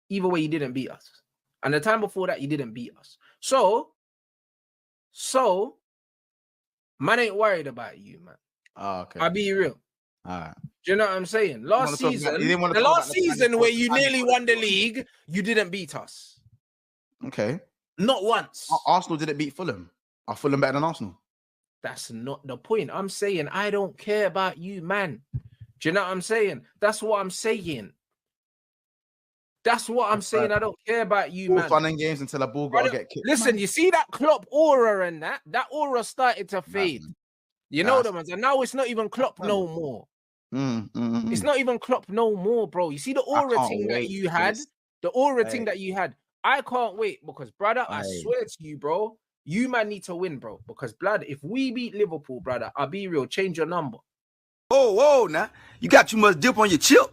Either way, you didn't beat us. And the time before that, you didn't beat us. So, man ain't worried about you, man. Oh, okay. I'll be real. All right. Do you know what I'm saying? Last season, the last season where you nearly won the league, you didn't beat us. Okay. Not once. Arsenal didn't beat Fulham. Are Fulham better than Arsenal? That's not the point. I'm saying I don't care about you, man. Do you know what I'm saying? That's what I'm saying. That's what I'm saying. I don't care about you, man. Fun and games until a ball got to get kicked. Listen, man. You see that Klopp aura and that aura started to fade. You know the ones, and now it's not even Klopp no more. It's not even Klopp no more, bro. You see the aura thing that you had, the aura thing that you had. I can't wait because, brother, I swear to you, bro, you man need to win, bro. Because, blood, if we beat Liverpool, brother, I'll be real, change your number. Whoa, now you got too much dip on your chip.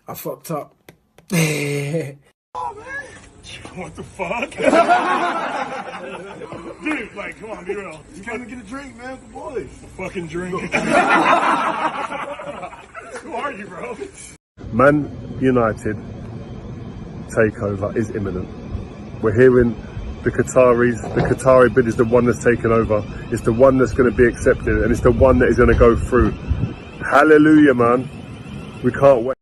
I fucked up. Oh, man. What the fuck? Dude, like, come on, be real. You came to get a drink, man, with the boys. A fucking drink. Who are you, bro? Man United takeover is imminent. We're hearing the Qatari bid is the one that's taken over. It's the one that's going to be accepted, and it's the one that is going to go through. Hallelujah, man. We can't wait.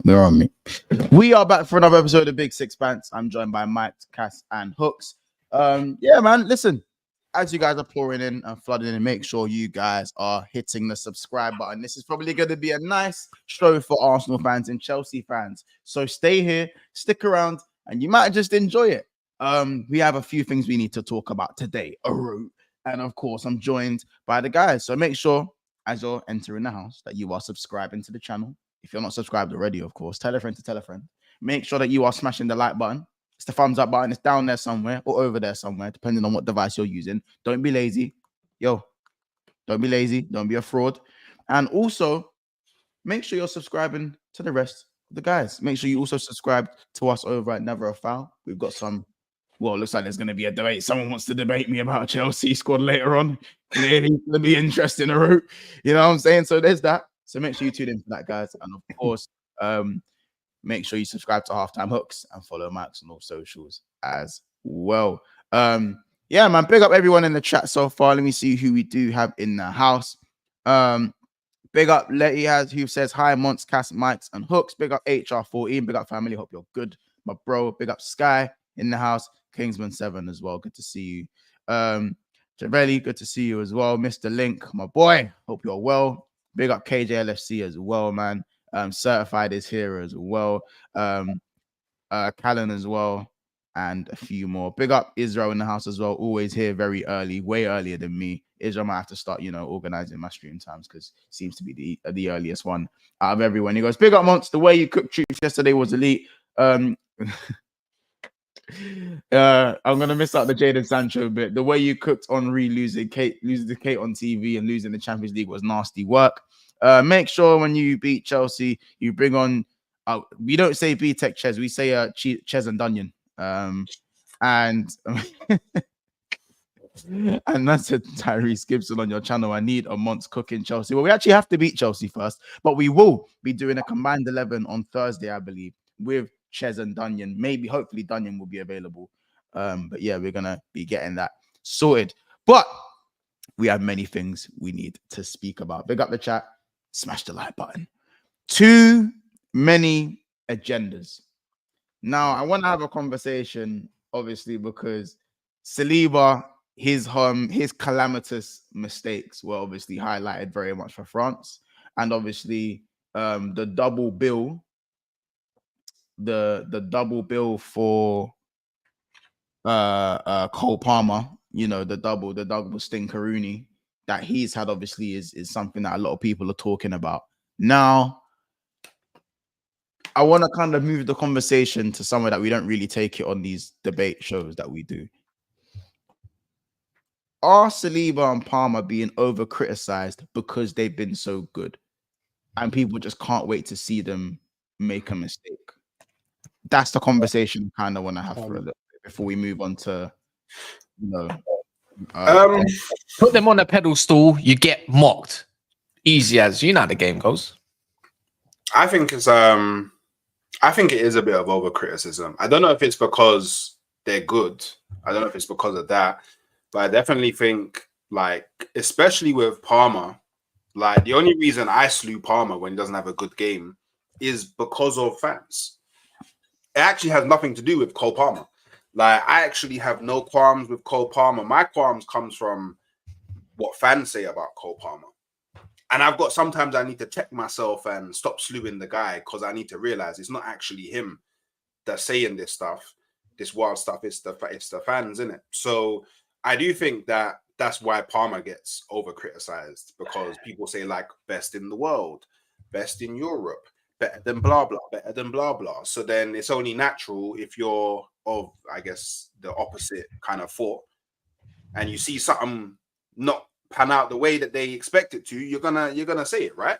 They're on me. We are back for another episode of Big Sixpence. I'm joined by Mike, Cass, and Hooks. Yeah, man. Listen, as you guys are pouring in and flooding in, make sure you guys are hitting the subscribe button. This is probably going to be a nice show for Arsenal fans and Chelsea fans. So stay here, stick around, and you might just enjoy it. We have a few things we need to talk about today. And of course, I'm joined by the guys. So make sure, as you're entering the house, that you are subscribing to the channel. If you're not subscribed already, of course, tell a friend to tell a friend. Make sure that you are smashing the like button. It's the thumbs up button. It's down there somewhere or over there somewhere, depending on what device you're using. Don't be lazy. Don't be lazy. Don't be a fraud. And also, make sure you're subscribing to the rest of the guys. Make sure you also subscribe to us over at Never a Foul. We've got some, well, it looks like there's going to be a debate. Someone wants to debate me about Chelsea squad later on. Clearly, it's going to be interesting. You know what I'm saying? So there's that. So make sure you tune in for that, guys. And of course, make sure you subscribe to Halftime Hooks and follow Max on all socials as well. Yeah, man, big up everyone in the chat so far. Let me see who we do have in the house. Big up Letty who says hi, Monts, Cass, Mikes, and Hooks. Big up HR14. Big up family. Hope you're good, my bro. Big up Sky in the house. Kingsman7 as well. Good to see you. Javelli, good to see you as well. Mr. Link, my boy. Hope you're well. Big up KJLFC as well, man. Certified is here as well. Callan as well, and a few more. Big up Israel in the house as well. Always here very early, way earlier than me. Israel might have to start, organizing my stream times because it seems to be the earliest one out of everyone. He goes, big up, Monts. The way you cooked troops yesterday was elite. I'm gonna miss out the Jadon Sancho bit. The way you cooked Henry losing the Kate on TV and losing the Champions League was nasty work. Make sure when you beat Chelsea, you bring on. We don't say B-Tech Ches, we say Ches and Dunyan. And that's a Tyrese Gibson on your channel. I need a Monts cooking Chelsea. Well, we actually have to beat Chelsea first, but we will be doing a combined 11 on Thursday, I believe, with Ches and Dunyan. Maybe, hopefully, Dunyan will be available. But yeah, we're gonna be getting that sorted. But we have many things we need to speak about. Big up the chat, smash the like button. Too many agendas. Now, I want to have a conversation, obviously, because Saliba, his calamitous mistakes were obviously highlighted very much for France, and obviously the double bill. The double bill for Cole Palmer, the double stinker Rooney that he's had obviously is something that a lot of people are talking about. Now, I want to kind of move the conversation to somewhere that we don't really take it on these debate shows that we do. are Saliba and Palmer being over criticized because they've been so good, and people just can't wait to see them make a mistake? That's the conversation I kind of want to have for a little bit before we move on to, put them on a pedestal, you get mocked. Easy as you know how the game goes. I think it is a bit of over criticism. I don't know if it's because they're good. I don't know if it's because of that, but I definitely think, like, especially with Palmer, like, the only reason I slew Palmer when he doesn't have a good game is because of fans. It actually has nothing to do with Cole Palmer. Like, I actually have no qualms with Cole Palmer. My qualms comes from what fans say about Cole Palmer. And I've got, sometimes I need to check myself and stop slewing the guy, because I need to realize it's not actually him that's saying this stuff, this wild stuff. It's the fans, innit? So I do think that that's why Palmer gets over criticized, because people say, like, best in the world, best in Europe, better than blah blah, better than blah blah. So then it's only natural, if you're of, I guess, the opposite kind of thought, and you see something not pan out the way that they expect it to, you're gonna say it, right?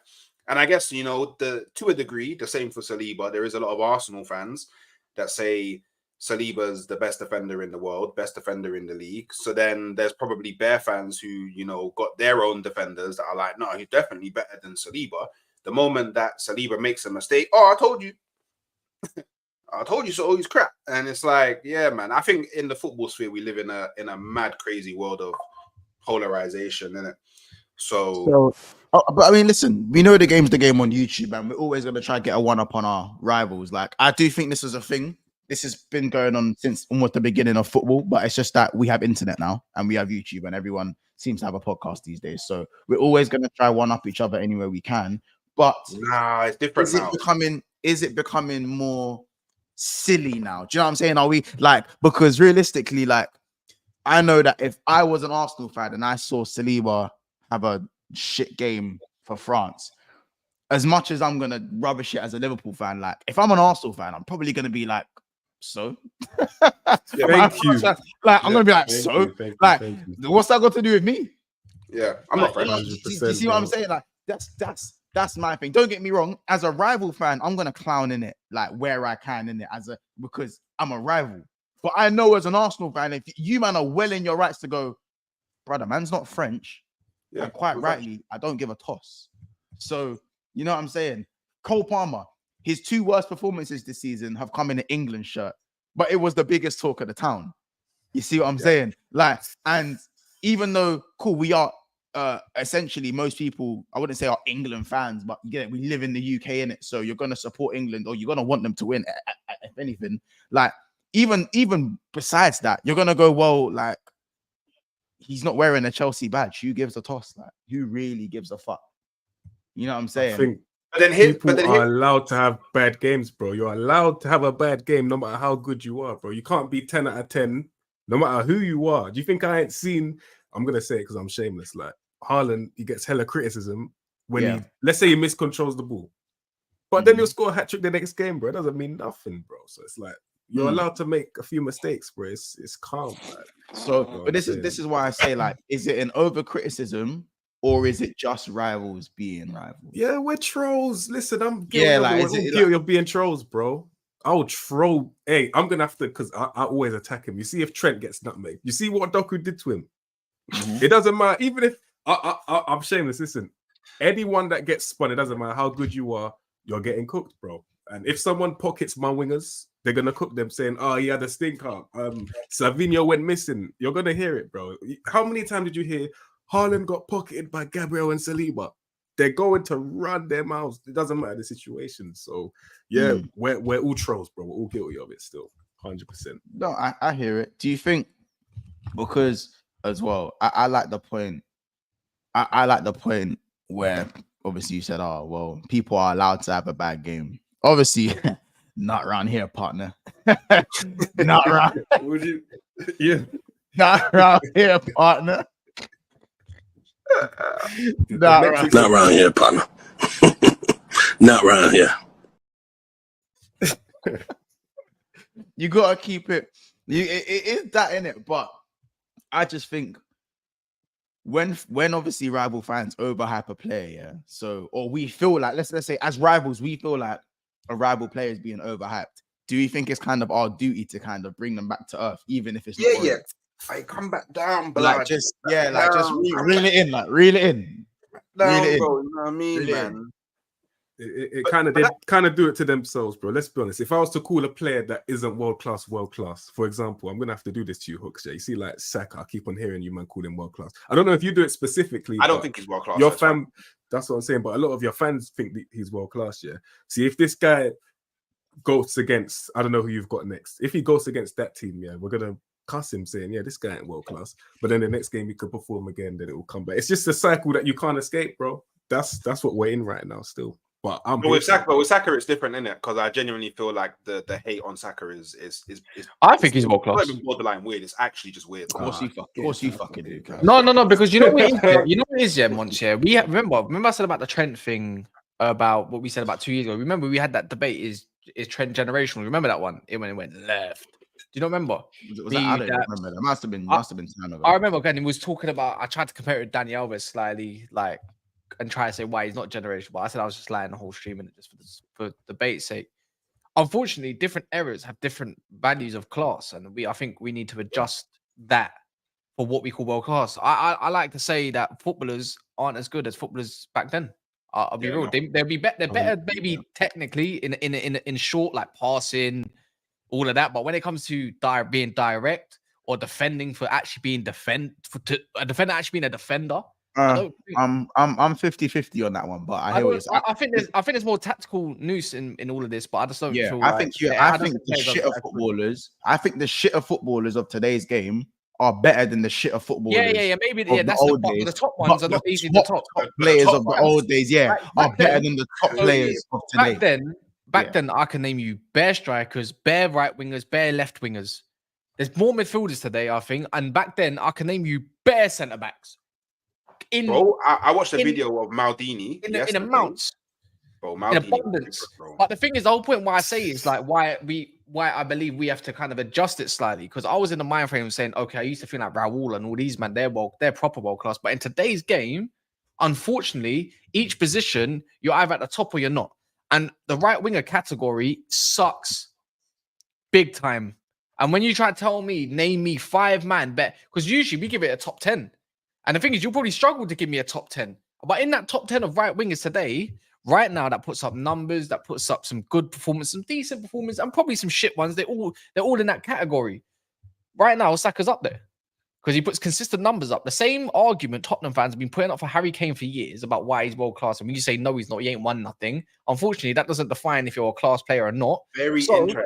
And I guess, to a degree, the same for Saliba. There is a lot of Arsenal fans that say Saliba's the best defender in the world, best defender in the league. So then there's probably Bear fans who, got their own defenders that are like, no, he's definitely better than Saliba. The moment that Saliba makes a mistake, I told you. I told you so, he's crap. And it's like, yeah, man, I think in the football sphere, we live in a mad, crazy world of polarization, innit? So but I mean, listen, we know the game's the game on YouTube, and we're always going to try to get a one-up on our rivals. Like, I do think this is a thing. This has been going on since almost the beginning of football, but it's just that we have internet now, and we have YouTube, and everyone seems to have a podcast these days. So we're always going to try one-up each other anywhere we can. But nah, it's different now. Is it becoming more silly now? Do you know what I'm saying? Are we, like, because realistically, like, I know that if I was an Arsenal fan and I saw Saliba have a shit game for France, as much as I'm going to rubbish it as a Liverpool fan, like, if I'm an Arsenal fan, I'm probably going to be like, so? Thank you. Like, I'm going to be like, so? Like, what's that got to do with me? Yeah, I'm not friends. Do you see what I'm saying? Like, that's my thing. Don't get me wrong. As a rival fan, I'm going to clown in it, like, where I can in it, because I'm a rival. But I know as an Arsenal fan, if you, man, are well in your rights to go, brother, man's not French. Yeah, and quite rightly, I don't give a toss. So, you know what I'm saying? Cole Palmer, his 2 worst performances this season have come in an England shirt, but it was the biggest talk of the town. You see what I'm saying? Like, and even though, cool, we are essentially, most people, I wouldn't say are England fans, but we live in the UK, innit? So you're going to support England, or you're going to want them to win, if anything. Like, even besides that, you're gonna go, well, like, he's not wearing a Chelsea badge. Who gives a toss? Like, who really gives a fuck? You know what I'm saying? I think people are allowed to have bad games, bro. You're allowed to have a bad game no matter how good you are, bro. You can't be 10 out of 10 no matter who you are. Do you think I ain't seen? I'm gonna say it because I'm shameless. Like, Haaland, he gets hella criticism when he, let's say, he miscontrols the ball, but then he'll score a hat trick the next game, bro. It doesn't mean nothing, bro. So it's like, you're allowed to make a few mistakes, bro. It's calm, man. So, but this is why I say, like, is it an over criticism, or is it just rivals being rivals? Yeah, we're trolls. Listen, I'm guilty of being trolls, bro. I'll troll. Hey, I'm gonna have to, because I always attack him. You see, if Trent gets nutmeg, you see what Doku did to him. It doesn't matter, even if I'm shameless. Listen, anyone that gets spun, it doesn't matter how good you are, you're getting cooked, bro. And if someone pockets my wingers, they're gonna cook them, saying, "Oh, he had a stinker. Savinho went missing." You're gonna hear it, bro. How many times did you hear Haaland got pocketed by Gabriel and Saliba? They're going to run their mouths. It doesn't matter the situation. So yeah, we're all trolls, bro. We're all guilty of it still, 100%. No, I hear it. Do you think, because as well, I like the point. I like the point where obviously you said, "Oh, well, people are allowed to have a bad game." Obviously. Not around here, partner. Not around. Would you? Yeah. Not around here, partner. Not around here, partner. Not around here. You gotta keep it. It is that in it, but I just think when obviously rival fans overhype a player, yeah. So or we feel like let's say as rivals, we feel like a rival player is being overhyped. Do you think it's kind of our duty to kind of bring them back to earth, even if it's not warranted? I come back down, but like just reel it in, like reel it in, down, reel it in. bro. You know what I mean, man? It kind of do it to themselves, bro. Let's be honest. If I was to call a player that isn't world class, for example, I'm gonna have to do this to you, Hooks. Yeah? You see, like Saka, I keep on hearing you, man, call him world class. I don't know if you do it specifically. I don't think he's world class. Your fan, that's what I'm saying. But a lot of your fans think that he's world class. Yeah. See, if this guy goes against, I don't know who you've got next. If he goes against that team, yeah, we're gonna cuss him saying, yeah, this guy ain't world class. But then the next game he could perform again, then it will come back. It's just a cycle that you can't escape, bro. That's what we're in right now still. But with Saka, it's different, isn't it? Because I genuinely feel like the hate on Saka is I think he's world class. Not even borderline weird. It's actually just weird. Of course you fucking do. No, because you know what it is. You know what it is, yeah, Monch. Yeah, remember I said about the Trent thing about what we said about 2 years ago. Remember we had that debate. Is Trent generational? Remember that one? When it went left. Do you not remember? I don't remember. That must have been time ago. I remember again. He was talking about. I tried to compare it with Danny Alves slightly, like. And try to say why he's not generational. But I said I was just lying the whole stream and just for debate's sake. Unfortunately, different eras have different values of class, and I think we need to adjust that for what we call world class. I like to say that footballers aren't as good as footballers back then. I'll be real. They'll be better. They're better, maybe technically in short, like passing, all of that. But when it comes to being direct or defending for actually being a defender actually being a defender. I'm 50-50 on that one, but I think there's more tactical nous in all of this, but I just don't feel I think the shitter footballers of today's game are better than the shitter footballers. Maybe that's the top ones are not easy to top. Players of the old days, are better than the top players of today. Back then, I can name you bare strikers, bare right wingers, bare left wingers. There's more midfielders today, I think, and back then I can name you bare centre backs. I watched a video of Maldini in amounts, bro. In abundance. But the thing is, the whole point why I say is like why I believe we have to kind of adjust it slightly, because I was in the mind frame of saying, okay, I used to feel like Raul and all these man, they're proper world class. But in today's game, unfortunately, each position you're either at the top or you're not, and the right winger category sucks big time. And when you try to tell me, name me 5 man bet, because usually we give it a top 10. And the thing is, you'll probably struggle to give me a top 10. But in that top 10 of right wingers today, right now, that puts up numbers, that puts up some good performance, some decent performance, and probably some shit ones. They're all in that category. Right now, Saka's up there because he puts consistent numbers up. The same argument Tottenham fans have been putting up for Harry Kane for years about why he's world class. And when you say no, he's not, he ain't won nothing. Unfortunately, that doesn't define if you're a class player or not. Very interesting.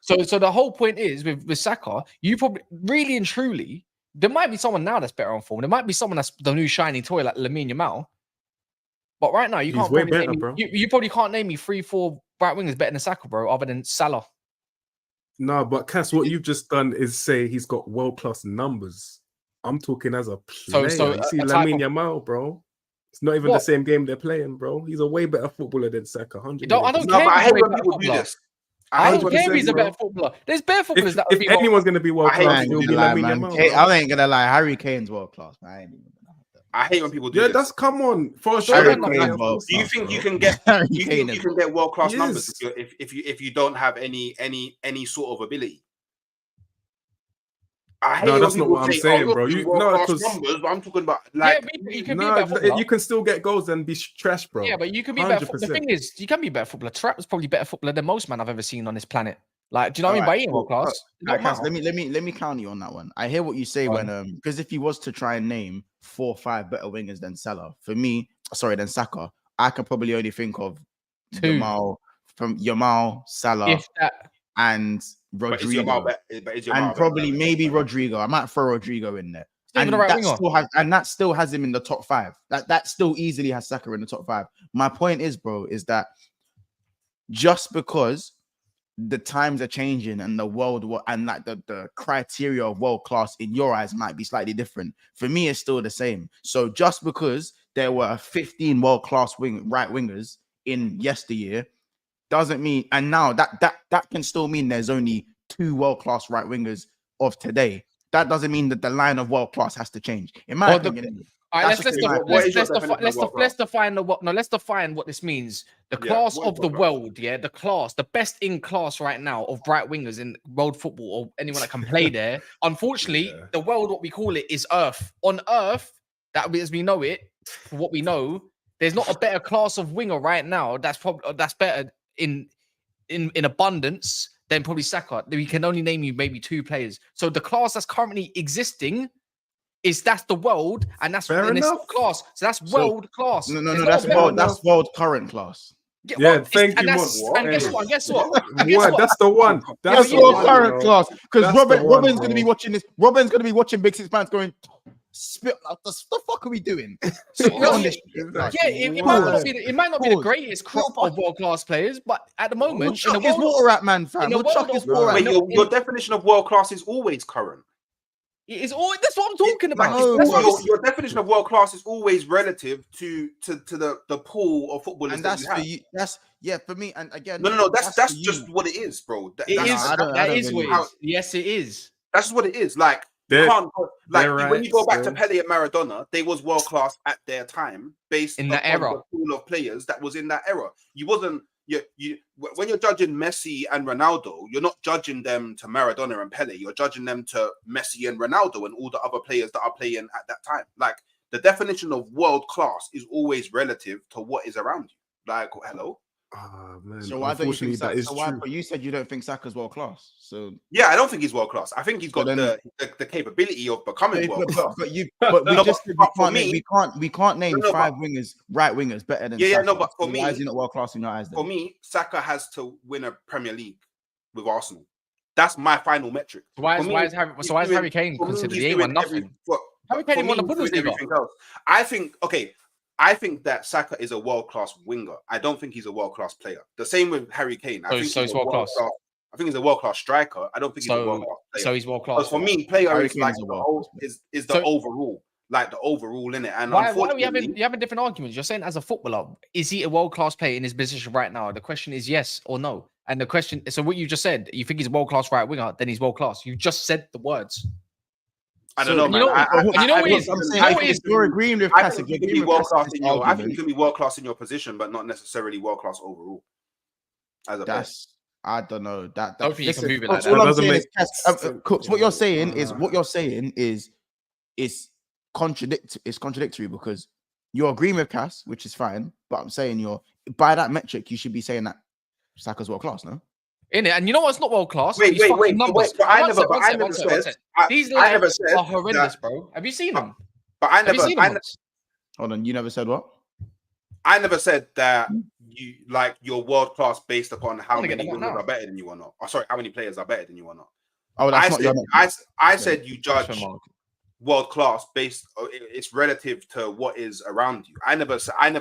So the whole point is with Saka, you probably really and truly. There might be someone now that's better on form. There might be someone that's the new shiny toy like Lamine Yamal. But right now, you probably can't name me 3-4 right wingers better than Saka, bro, other than Salah. No, but Cass, what you've just done is say he's got world-class numbers. I'm talking as a player. So you see Lamine Yamal, bro. It's not even the same game they're playing, bro. He's a way better footballer than Saka. 100. I don't care. I hate when people do this. I don't care if he's a better footballer. There's better footballers that would be. If anyone's going to be world class, it'll be Lamine Yamal. I ain't gonna lie, Harry Kane's world class, man. I hate when people do this. That's come on for sure. Do you think you can get world class numbers if you don't have any sort of ability? That's not what I'm saying, bro. Numbers, but I'm talking about like you can still get goals and be trash, bro. Yeah, but you can be better. The thing is, you can be a better footballer. Trapp was probably better footballer than most man I've ever seen on this planet. Like, do you know what I mean? By world class. Let me count you on that one. I hear what you say when because if he was to try and name 4 or 5 better wingers than than Saka, I can probably only think of 2 Yamal, Salah, if that. And Rodrigo, and probably maybe Rodrigo. I might throw Rodrigo in there, and that still has him in the top 5. That still easily has Saka in the top 5. My point is, bro, is that just because the times are changing and the world and like the criteria of world class in your eyes might be slightly different. For me, it's still the same. So just because there were 15 world class right wingers in yesteryear doesn't mean, and now that can still mean there's only 2 world class right wingers of today. that doesn't mean that the line of world class has to change. In my opinion, let's define what this means. The class of the world, the class, the best in class right now of right wingers in world football or anyone that can play there. Unfortunately, the world, what we call it, is Earth. On Earth, that as we know it, for what we know, there's not a better class of winger right now that's better in abundance than probably Saka. We can only name you maybe 2 players. So the class that's currently existing that's the world, and that's class. So that's world class. No, that's world current class. Thank you. And guess what? That's the one. That's world current class. Because Robin's going to be watching this. Robin's going to be watching Big Six Bands going, spit out the fuck are we doing? It might not be the greatest crop of world class players, but at the moment, Chuck is water at man, fam. Your definition of world class is always current. That's what I'm talking about. Your definition of world class is always relative to the pool of footballers. And that's for you. That's for me. And again, no. That's just what it is, bro. That is what it is. Yes, it is. That's what it is. Like you can't when you go back to Pele and Maradona, they was world class at their time, based on the pool of players that was in that era. You wasn't. When you're judging Messi and Ronaldo, you're not judging them to Maradona and Pele. You're judging them to Messi and Ronaldo and all the other players that are playing at that time. Like the definition of world class is always relative to what is around you. Like, hello. Man. So why don't you think that is true? But you said you don't think Saka's world class. So yeah, I don't think he's world class. I think he's got the capability of becoming world class. We can't name 5 wingers, right wingers, better than Saka. But for me, why is he not world class in your eyes? For me, Saka has to win a Premier League with Arsenal. That's my final metric. Why is Harry Kane considered? He ain't won nothing. Harry Kane won the Bundesliga. I think that Saka is a world-class winger. I don't think he's a world-class player. The same with Harry Kane. I think he's world-class. I think he's a world-class striker. I don't think he's a world-class player. So he's world-class. For me, player is like the overall, like the overall in it. And why are you having different arguments? You're saying as a footballer, is he a world-class player in his position right now? The question is yes or no. And the question, so what you just said, you think he's a world-class right winger, then he's world-class. You just said the words. I don't know, man. You're agreeing with I think you can be world class in your. I think you can be world class in your position, but not necessarily world class overall. I don't know. That I don't think you can move it like that. Cooks, what you're saying is contradictory because you're agreeing with Cass, which is fine. But I'm saying by that metric, you should be saying that Saka's world class, no? In it, and you know what's not world class? Wait. But I never said. These lads are horrendous, bro. Have you seen them? But I never. Hold on, you never said what? I never said that you're world class based upon how many women are better than you or not. Oh, sorry, how many players are better than you or not. Oh, that's I said you judge world class based. It's relative to what is around you. I never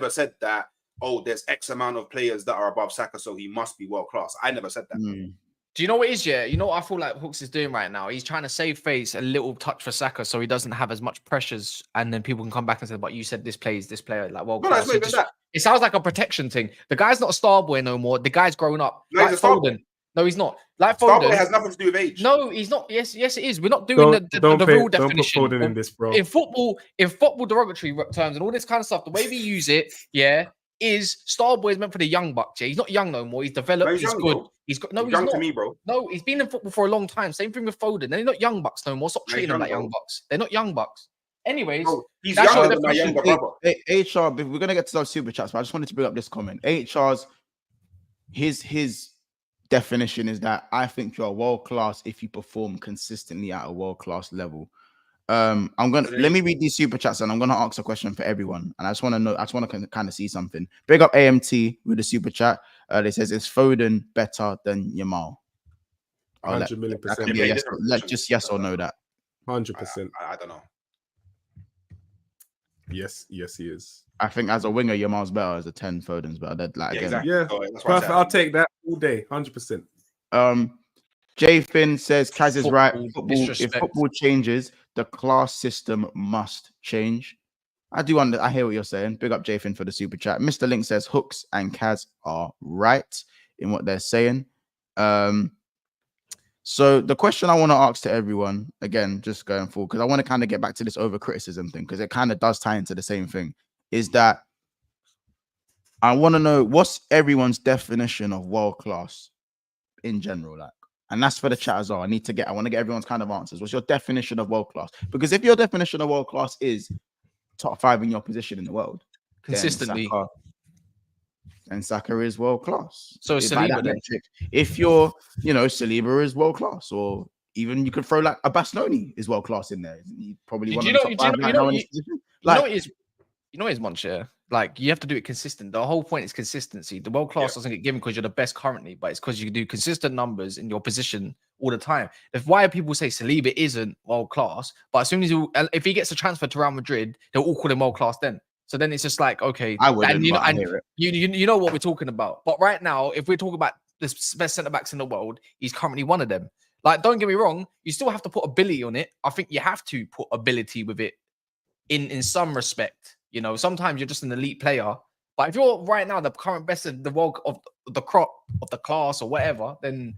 said that. Oh, there's X amount of players that are above Saka, so he must be world class. I never said that. Do you know what it is? Yeah, you know what I feel like Hooks is doing right now. He's trying to save face a little touch for Saka, so he doesn't have as much pressures, and then people can come back and say, "But you said this player like world class." It sounds like a protection thing. The guy's not a star boy no more. The guy's grown up. No, like Foden. No, he's not. Like Foden. Starboy has nothing to do with age. No, he's not. Yes, it is. We're not doing the real definition. Don't put Foden in this, bro. In football derogatory terms and all this kind of stuff, the way we use it, is Starboy is meant for the young bucks. Yeah, he's not young no more. He's developed. No, he's good. Bro. He's got he's young to me, bro. No, he's been in football for a long time. Same thing with Foden. They're not young bucks no more. Stop treating them like young bucks. They're not young bucks. Anyways, he's younger than my younger brother. HR, we're gonna get to those super chats, but I just wanted to bring up this comment. HR's his definition is that I think you're world class if you perform consistently at a world class level. Let me read these super chats and I'm gonna ask a question for everyone. And I just want to kind of see something. Big up AMT with the super chat. They says, is Foden better than Yamal? 100 million %. Just yes or no that. 100%. I don't know. Yes, he is. I think as a winger, Yamal's better. As a 10, Foden's better. Exactly. Yeah, perfect. I'll take that all day. 100%. J Finn says Kaz is right. If football changes, the class system must change. I hear what you're saying. Big up J Finn for the super chat. Mr. Link says Hooks and Kaz are right in what they're saying. So the question I want to ask to everyone, again, just going forward, because I want to kind of get back to this over criticism thing, because it kind of does tie into the same thing, is that I want to know what's everyone's definition of world class in general, like, and that's for the chat as well. I want to get everyone's kind of answers. What's your definition of world class? Because if your definition of world class is top 5 in your position in the world, consistently, then Saka is world class. So Saliba, if you're, Saliba is world class, or even you could throw like a Bastoni is world class in there. He probably one of the top 5 right now in his position. You know, Moncher. Like, you have to do it consistent. The whole point is consistency. The world class doesn't get given because you're the best currently, but it's because you do consistent numbers in your position all the time. Why people say Saliba isn't world class, but as soon as if he gets a transfer to Real Madrid, they'll all call him world class then. So then it's just like, okay, I wouldn't, you know what we're talking about. But right now, if we're talking about the best centre backs in the world, he's currently one of them. Like, don't get me wrong, you still have to put ability on it. I think you have to put ability with it in some respect. Sometimes you're just an elite player, but if you're right now the current best of the world of the crop of the class or whatever, then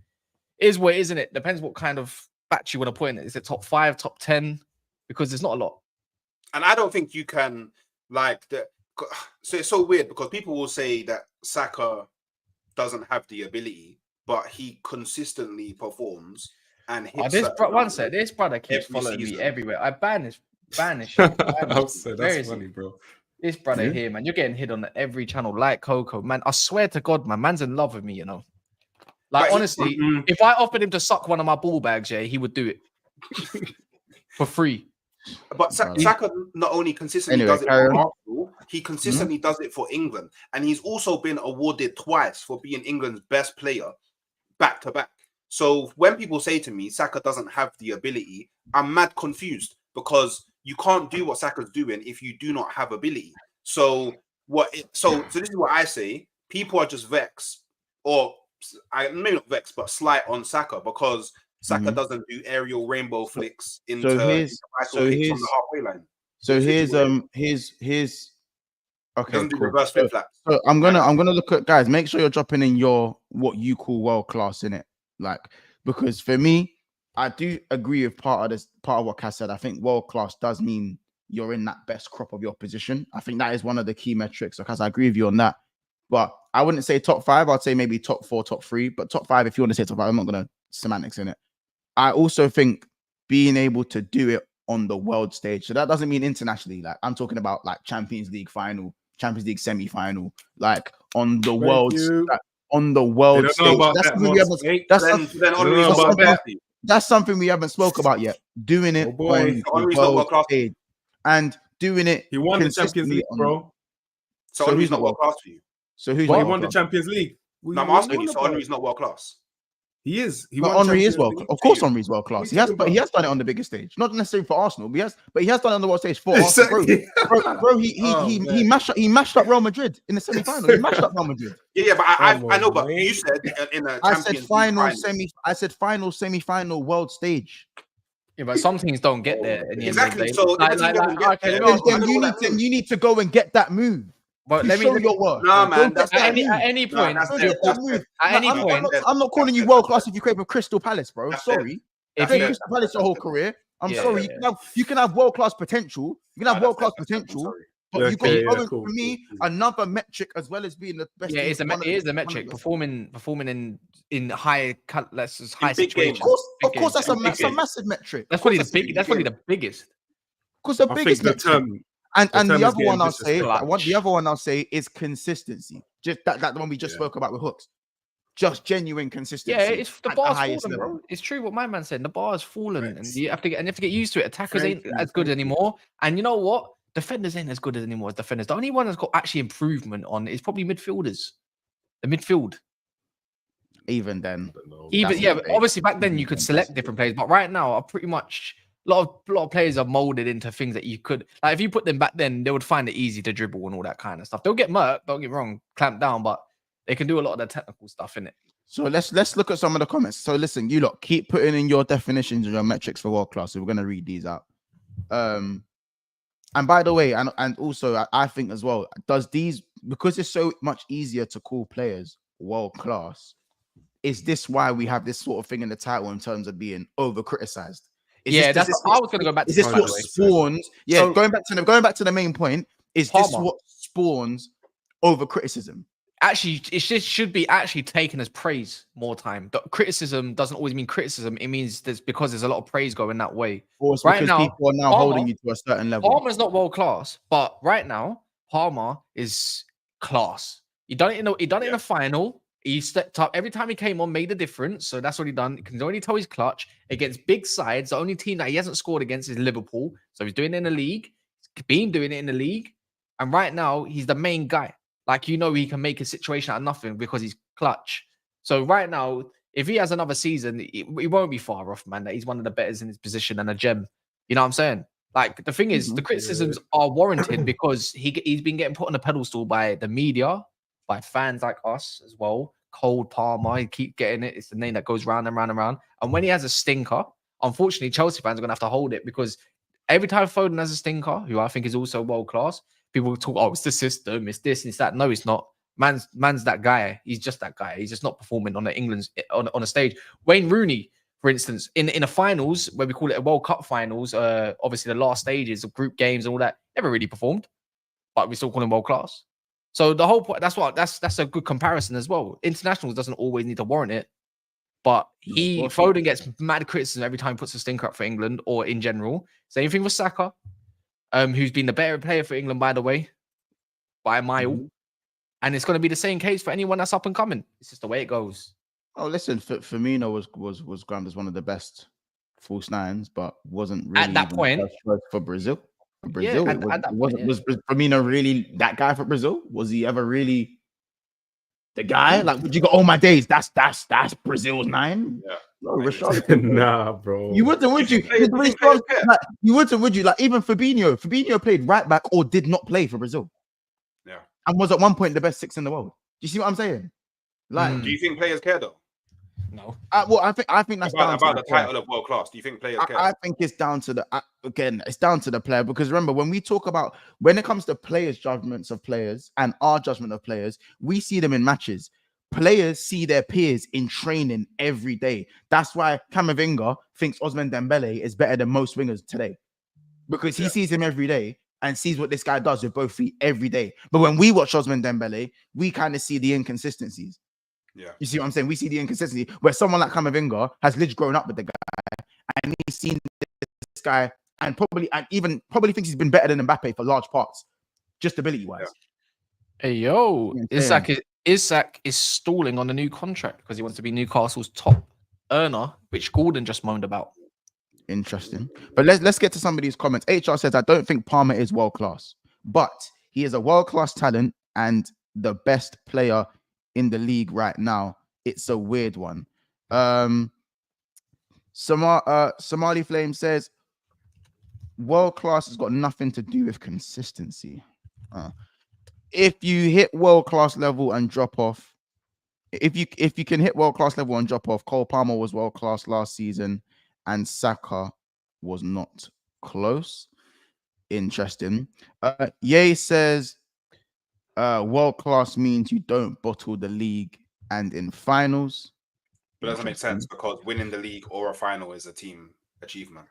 it is what it is, isn't it? Depends what kind of batch you want to put in it. Is it top 5, top 10? Because there's not a lot. And I don't think you can so it's so weird because people will say that Saka doesn't have the ability, but he consistently performs and hits. This brother keeps following me everywhere. I ban this shit. That's funny, bro. This brother here, man, you're getting hit on every channel like Coco, man. I swear to God, man, man's in love with me, Like, but honestly, if I offered him to suck one of my ball bags, he would do it for free. But Saka not only consistently does it for Arsenal, he consistently does it for England, and he's also been awarded twice for being England's best player back to back. So when people say to me Saka doesn't have the ability, I'm mad confused because you can't do what Saka's doing if you do not have ability. So this is what I say. People are just vexed, or maybe not vexed, but slight on Saka because Saka doesn't do aerial rainbow flicks into on the halfway line. Okay, doesn't do reverse flip flaps. So I'm gonna look at, guys. Make sure you're dropping in your what you call world class in it, like, because for me, I do agree with part of what Cass said. I think world class does mean you're in that best crop of your position. I think that is one of the key metrics. Because I agree with you on that. But I wouldn't say top 5. I'd say maybe top 4, top 3. But top 5, if you want to say top 5, I'm not gonna semantics in it. I also think being able to do it on the world stage. So that doesn't mean internationally. Like, I'm talking about like Champions League final, Champions League semi-final, like on the world stage. That's something we haven't spoke about yet. Doing it on the world stage and doing it. He won the Champions League, bro. So Henry's not world class for you. So he won the Champions League. No, I'm asking you. So Henry's not world class. He is. Henry is world. Of course, Henry's world class. He has done it on the biggest stage, not necessarily for Arsenal. But he has done it on the world stage for Arsenal. Bro, he mashed up Real Madrid in the semi-final. He mashed up Real Madrid. Yeah, but I know. But you said in a I said final, semi-final, world stage. Yeah, but some things don't get there. Exactly. So you need to go and get that move. But let me show your work. Nah, man. At any point, I'm not calling you world class if you create with Crystal Palace, bro. Sorry. If you Crystal Palace your whole career, I'm sorry. You can have world class potential. You can have world class potential. But you got for me another metric as well as being the best. Yeah, it is the metric. Performing in high situations. Of course, that's a massive metric. That's probably the biggest. Because the biggest metric. And the other one I'll say is consistency. Just that one we just spoke about with Hooks. Just genuine consistency. Yeah, it's the bar's fallen, bro. It's true what my man said. The bar has fallen, and you have to get used to it. Attackers ain't as good anymore, and you know what? Defenders ain't as good anymore as defenders. The only one that's got actually improvement on is probably midfielders. The midfield. Even then, but obviously back then you could select different players, but right now, pretty much. A lot of players are molded into things that you could, like, if you put them back then, they would find it easy to dribble and all that kind of stuff. They'll get murked, don't get me wrong, clamped down, but they can do a lot of the technical stuff in it. So let's look at some of the comments. So listen, you lot keep putting in your definitions and your metrics for world class. So we're gonna read these out. And by the way, and also I think as well, because it's so much easier to call players world class, is this why we have this sort of thing in the title in terms of being over criticized? That's what I was going to go back to. Is this what spawns? Yeah, So, going back to the main point. Is Palmer. This what spawns over criticism? Actually, it should be actually taken as praise more time. Criticism doesn't always mean criticism. It means because there's a lot of praise going that way. Or it's because people are now holding you to a certain level. Palmer's not world class, but right now Palmer is class. He done it in the final. He stepped up every time he came on, made a difference. So that's what he done. You can only tell he's clutch against big sides. The only team that he hasn't scored against is Liverpool. So he's doing it in the league. He's been doing it in the league, and right now he's the main guy. Like, he can make a situation out of nothing because he's clutch. So right now, if he has another season, he won't be far off, man. That he's one of the betters in his position and a gem. You know what I'm saying? Like, the thing is, the criticisms are warranted because he's been getting put on a pedestal by the media, by fans like us as well. Cold Palmer, he keep getting it. It's the name that goes round and round and round. And when he has a stinker, unfortunately, Chelsea fans are going to have to hold it because every time Foden has a stinker, who I think is also world class, people talk, oh, it's the system, it's this, it's that. No, it's not. Man's that guy. He's just that guy. He's just not performing on the England's on a stage. Wayne Rooney, for instance, in the finals, where we call it a World Cup finals, obviously the last stages of group games and all that, never really performed, but we still call him world class. So the whole point, that's a good comparison as well. Internationals doesn't always need to warrant it, but Foden gets mad criticism every time he puts a stinker up for England or in general. Same thing with Saka, who's been the better player for England, by the way, by a mile. And it's going to be the same case for anyone that's up and coming. It's just the way it goes. Oh, listen, Firmino was grabbed as one of the best false nines, but wasn't really at that point for Brazil. Was Firmino really that guy for Brazil? Was he ever really the guy? Like, would you go, oh my days, that's Brazil's nine? Yeah. No, nah, bro. You wouldn't, would you? You wouldn't, would you? Like, even Fabinho played right back or did not play for Brazil. Yeah. And was at one point the best six in the world. Do you see what I'm saying? Like, do you think players care though? No. Well, I think that's about the title of world class. Do you think players care? I think it's down to it's down to the player, because remember, when it comes to players' judgments of players and our judgment of players, we see them in matches. Players see their peers in training every day. That's why Camavinga thinks Ousmane Dembele is better than most wingers today, because he sees him every day and sees what this guy does with both feet every day. But when we watch Ousmane Dembele, we kind of see the inconsistencies. Yeah, you see what I'm saying? We see the inconsistency where someone like Camavinga has literally grown up with the guy, and he's seen this guy, and probably thinks he's been better than Mbappe for large parts, just ability wise. Yeah. Hey yo, Isak is stalling on a new contract because he wants to be Newcastle's top earner, which Gordon just moaned about. Interesting, but let's get to some of these comments. HR says, I don't think Palmer is world class, but he is a world class talent and the best player in the league right now. It's a weird one. Somali Flame says world class has got nothing to do with consistency. If you hit world class level and drop off, if you can hit world class level and drop off, Cole Palmer was world class last season and Saka was not close. Interesting. Ye says world class means you don't bottle the league and in finals. But doesn't make sense because winning the league or a final is a team achievement.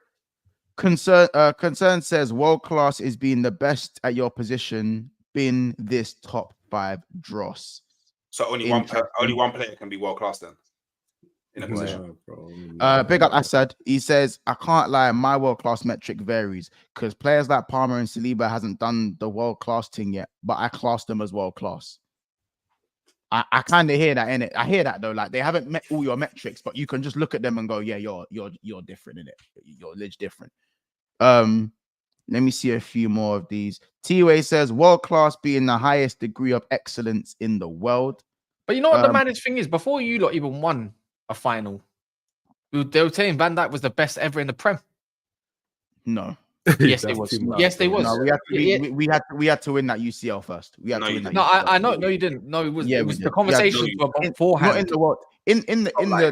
Concern says world class is being the best at your position in this top 5 dross. So only one player can be world class then in a position. Big up Assad. He says, I can't lie, my world class metric varies because players like Palmer and Saliba hasn't done the world class thing yet, but I class them as world class. I kind of hear that in it. I hear that though. Like, they haven't met all your metrics, but you can just look at them and go, yeah, you're different in it. You're leg different. Let me see a few more of these. T-Way says world class being the highest degree of excellence in the world. But you know what the maddest thing is? Before you lot even won a final, they were saying Van Dijk was the best ever in the Prem. No. Yes, they was. Yes, they was. No, we had to win that UCL first. We had to win that. No, I know. No, you didn't. No, it was. Yeah, it was the conversation beforehand. Not in the world.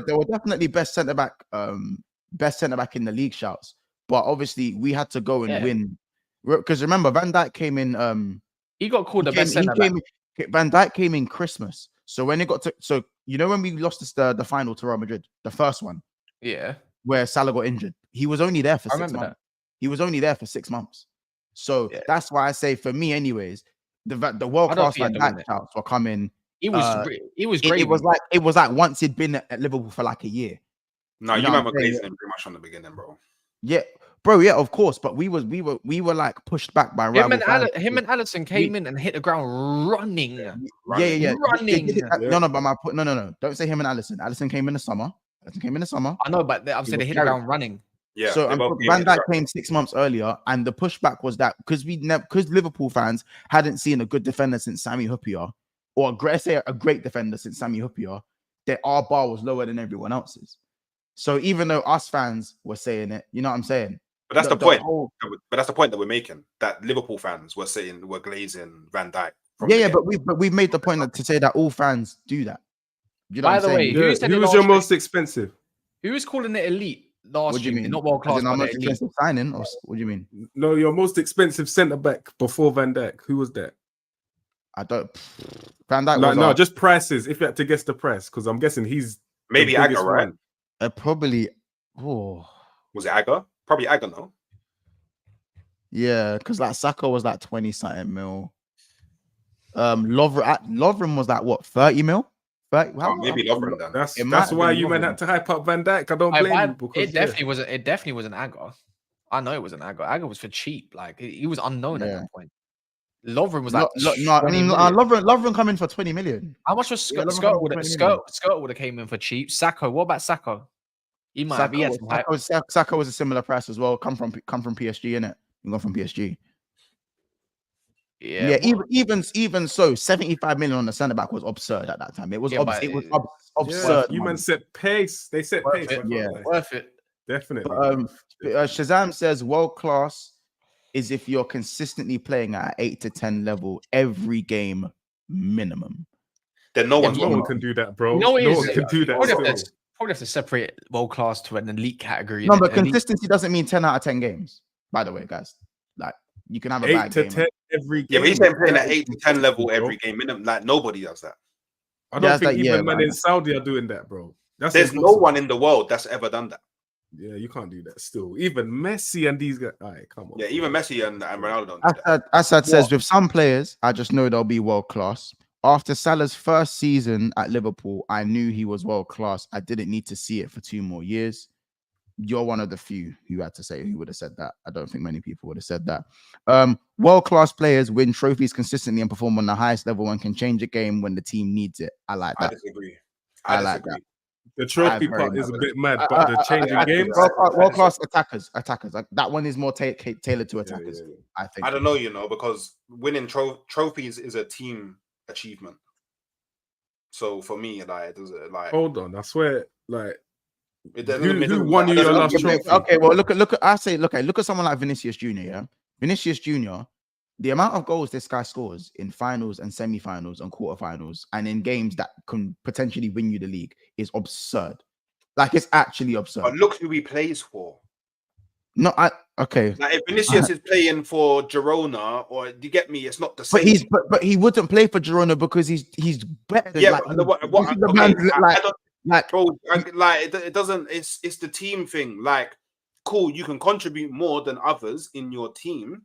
There were definitely best centre back in the league shouts. But obviously, we had to go and win because remember, Van Dijk came in. He got called the best centre back. Van Dijk came in Christmas, so when it got to You know when we lost the final to Real Madrid, the first one, Yeah, where Salah got injured. He was only there for I 6 remember months. that. He was only there for 6 months. So Yeah. that's why I say, for me, anyways, the world class think he Van had to win Dijk it. shouts were coming. He was great. It was like once he'd been at Liverpool for like a year. No, you man were glazing him pretty much from the beginning, bro. Yeah, bro. Yeah, of course. But we were like pushed back by rival fans. Him and Alisson came in and hit the ground running. Yeah. Running. No. But no. Don't say him and Alisson. Alisson came in the summer. I know, but I'm saying they hit the ground running. Yeah. So Van Dijk came 6 months earlier, and the pushback was that because Liverpool fans hadn't seen a good defender since Sami Hyypiä, or a great defender since Sami Hyypiä, that our bar was lower than everyone else's. So even though us fans were saying it, you know what I'm saying? But that's the point. But that's the point that we're making. That Liverpool fans were saying we're glazing Van Dijk. But we've made the point to say that all fans do that. You know By the way, who was your most expensive? Who was calling it elite last What do you year? mean? Not world class. Our most expensive signing, or what do you mean? No, your most expensive centre back before Van Dijk. Who was that? I don't. Van Dijk. No, just prices. If you had to guess the price, because I'm guessing he's maybe Aga, right? Probably. Oh, was it Aga? Probably Aga, no. Yeah, because like Saka was like 20 something mil. Lovren was like what, 30 mil? 30, maybe Lovren then. That's why you man had to hype up Van Dijk. I don't blame you. Because, it definitely wasn't Aga. I know it wasn't Aga. Aga was for cheap. Like he was unknown at that point. Lovren was like Lovren coming for 20 million. How much was Skirtle would have came in for cheap? Sacco, what about Sacco? He might Sacco was a similar price as well. Come from PSG, innit? You go from PSG. Yeah. Even so, 75 million on the centre back was absurd at that time. It was absurd. You man set pace. They set pace. Worth it. Definitely. Shazam says world class is if you're consistently playing at an 8 to 10 level every game minimum. Then no one can do that, bro. No one can do that. Probably have to separate world class to an elite category. No, but consistency doesn't mean 10 out of 10 games. By the way, guys, like you can have a 8 to 10 every game. Yeah, but he's playing at 8 to 10 level every game minimum. Like nobody does that. I don't think even men in Saudi are doing that, bro. There's no one in the world that's ever done that. Yeah, you can't do that still. Even Messi and these guys. All right, come on. Yeah, even Messi and Ronaldo don't do that. Assad says, with some players, I just know they'll be world class. After Salah's first season at Liverpool, I knew he was world class. I didn't need to see it for 2 more years. You're one of the few who had to say who would have said that. I don't think many people would have said that. World class players win trophies consistently and perform on the highest level and can change a game when the team needs it. I like that. I disagree. I like that. The trophy part is a bit mad, but the changing games. World class attackers. Like, that one is more tailored to attackers. Yeah. I think. I don't know, because winning trophies is a team achievement. So for me, like, does it like? Hold on, I swear, like. Who won you your last trophy? Okay, well, look at someone like Vinicius Jr. Yeah, Vinicius Jr. The amount of goals this guy scores in finals and semi-finals and quarterfinals and in games that can potentially win you the league is absurd. Like, it's actually absurd. But look who he plays for. No, okay. Like, if Vinicius is playing for Girona, or do you get me? It's not the same. But he wouldn't play for Girona because he's better. Yeah, it doesn't. It's the team thing. Like, cool, you can contribute more than others in your team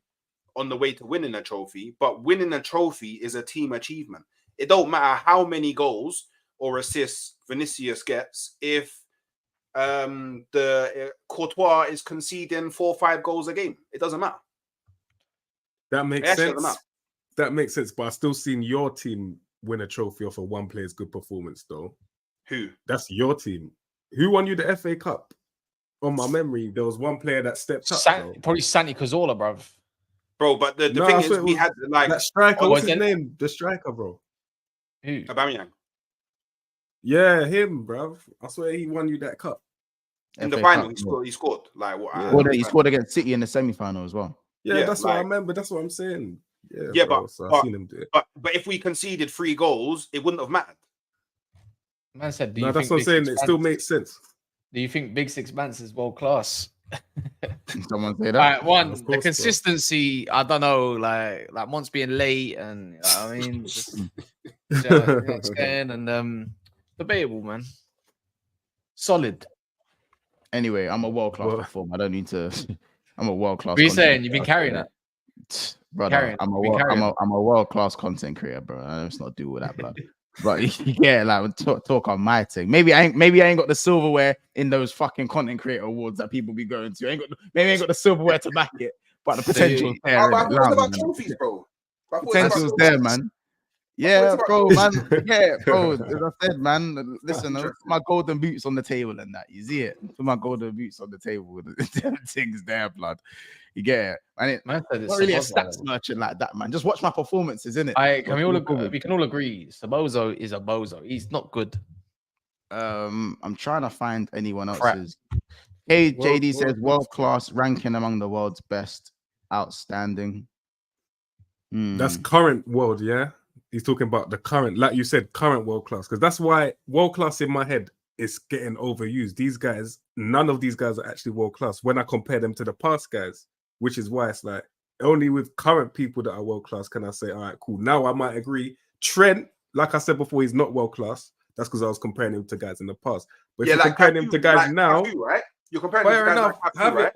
on the way to winning a trophy, but winning a trophy is a team achievement. It don't matter how many goals or assists Vinicius gets if the Courtois is conceding 4 or 5 goals a game. It doesn't matter. That makes sense. That makes sense. But I've still seen your team win a trophy off of one player's good performance, though. Who? That's your team. Who won you the FA Cup? On my memory, there was one player that stepped up. Probably Santi Cazorla, bruv. Bro, but the thing is, we had like that striker. What's his name? The striker, bro. Who? Aubameyang. Yeah, him, bro. I swear he won you that cup. In the final, he scored. Like what? He scored against City in the semi-final as well. Yeah, that's what I remember. That's what I'm saying. Yeah, bro, but I've seen him do it. But if we conceded 3 goals, it wouldn't have mattered. Man said, no, that's what I'm saying. It still makes sense. Do you think Big Six Bands is world class? Someone say that. Right, one, course, the consistency. Bro. I don't know, like once being late, and you know what I mean, just, and Debatable, man. Solid. Anyway, I'm a world class performer. I don't need to. I'm a world class. What are you saying? You've been carrying it, brother. I'm a world class content creator, bro. Let's not do all that, blood. But yeah, like talk on my thing. Maybe I ain't got the silverware in those fucking content creator awards that people be going to. Maybe I ain't got the silverware to back it, but the potential's there. But what about trophies, bro? Potential's there, man. Yeah, bro, man. Yeah, bro. As I said, man. Listen, I put my golden boots on the table and that. You see it? Put my golden boots on the table with the things there, blood. You get it? And it's not really a stats merchant like that, man. Just watch my performances, innit? Can we all agree? We can all agree. Sabozo is a bozo. He's not good. I'm trying to find anyone else's. Hey, JD says world class, ranking among the world's best, outstanding. That's current world, yeah. He's talking about the current, like you said, current world class. Because that's why world class in my head is getting overused. These guys, none of these guys are actually world class when I compare them to the past guys, which is why it's like only with current people that are world class can I say, all right, cool. Now I might agree. Trent, like I said before, he's not world class. That's because I was comparing him to guys in the past. But if you're comparing him to guys now, right? You're comparing him to guys like Cafu, right?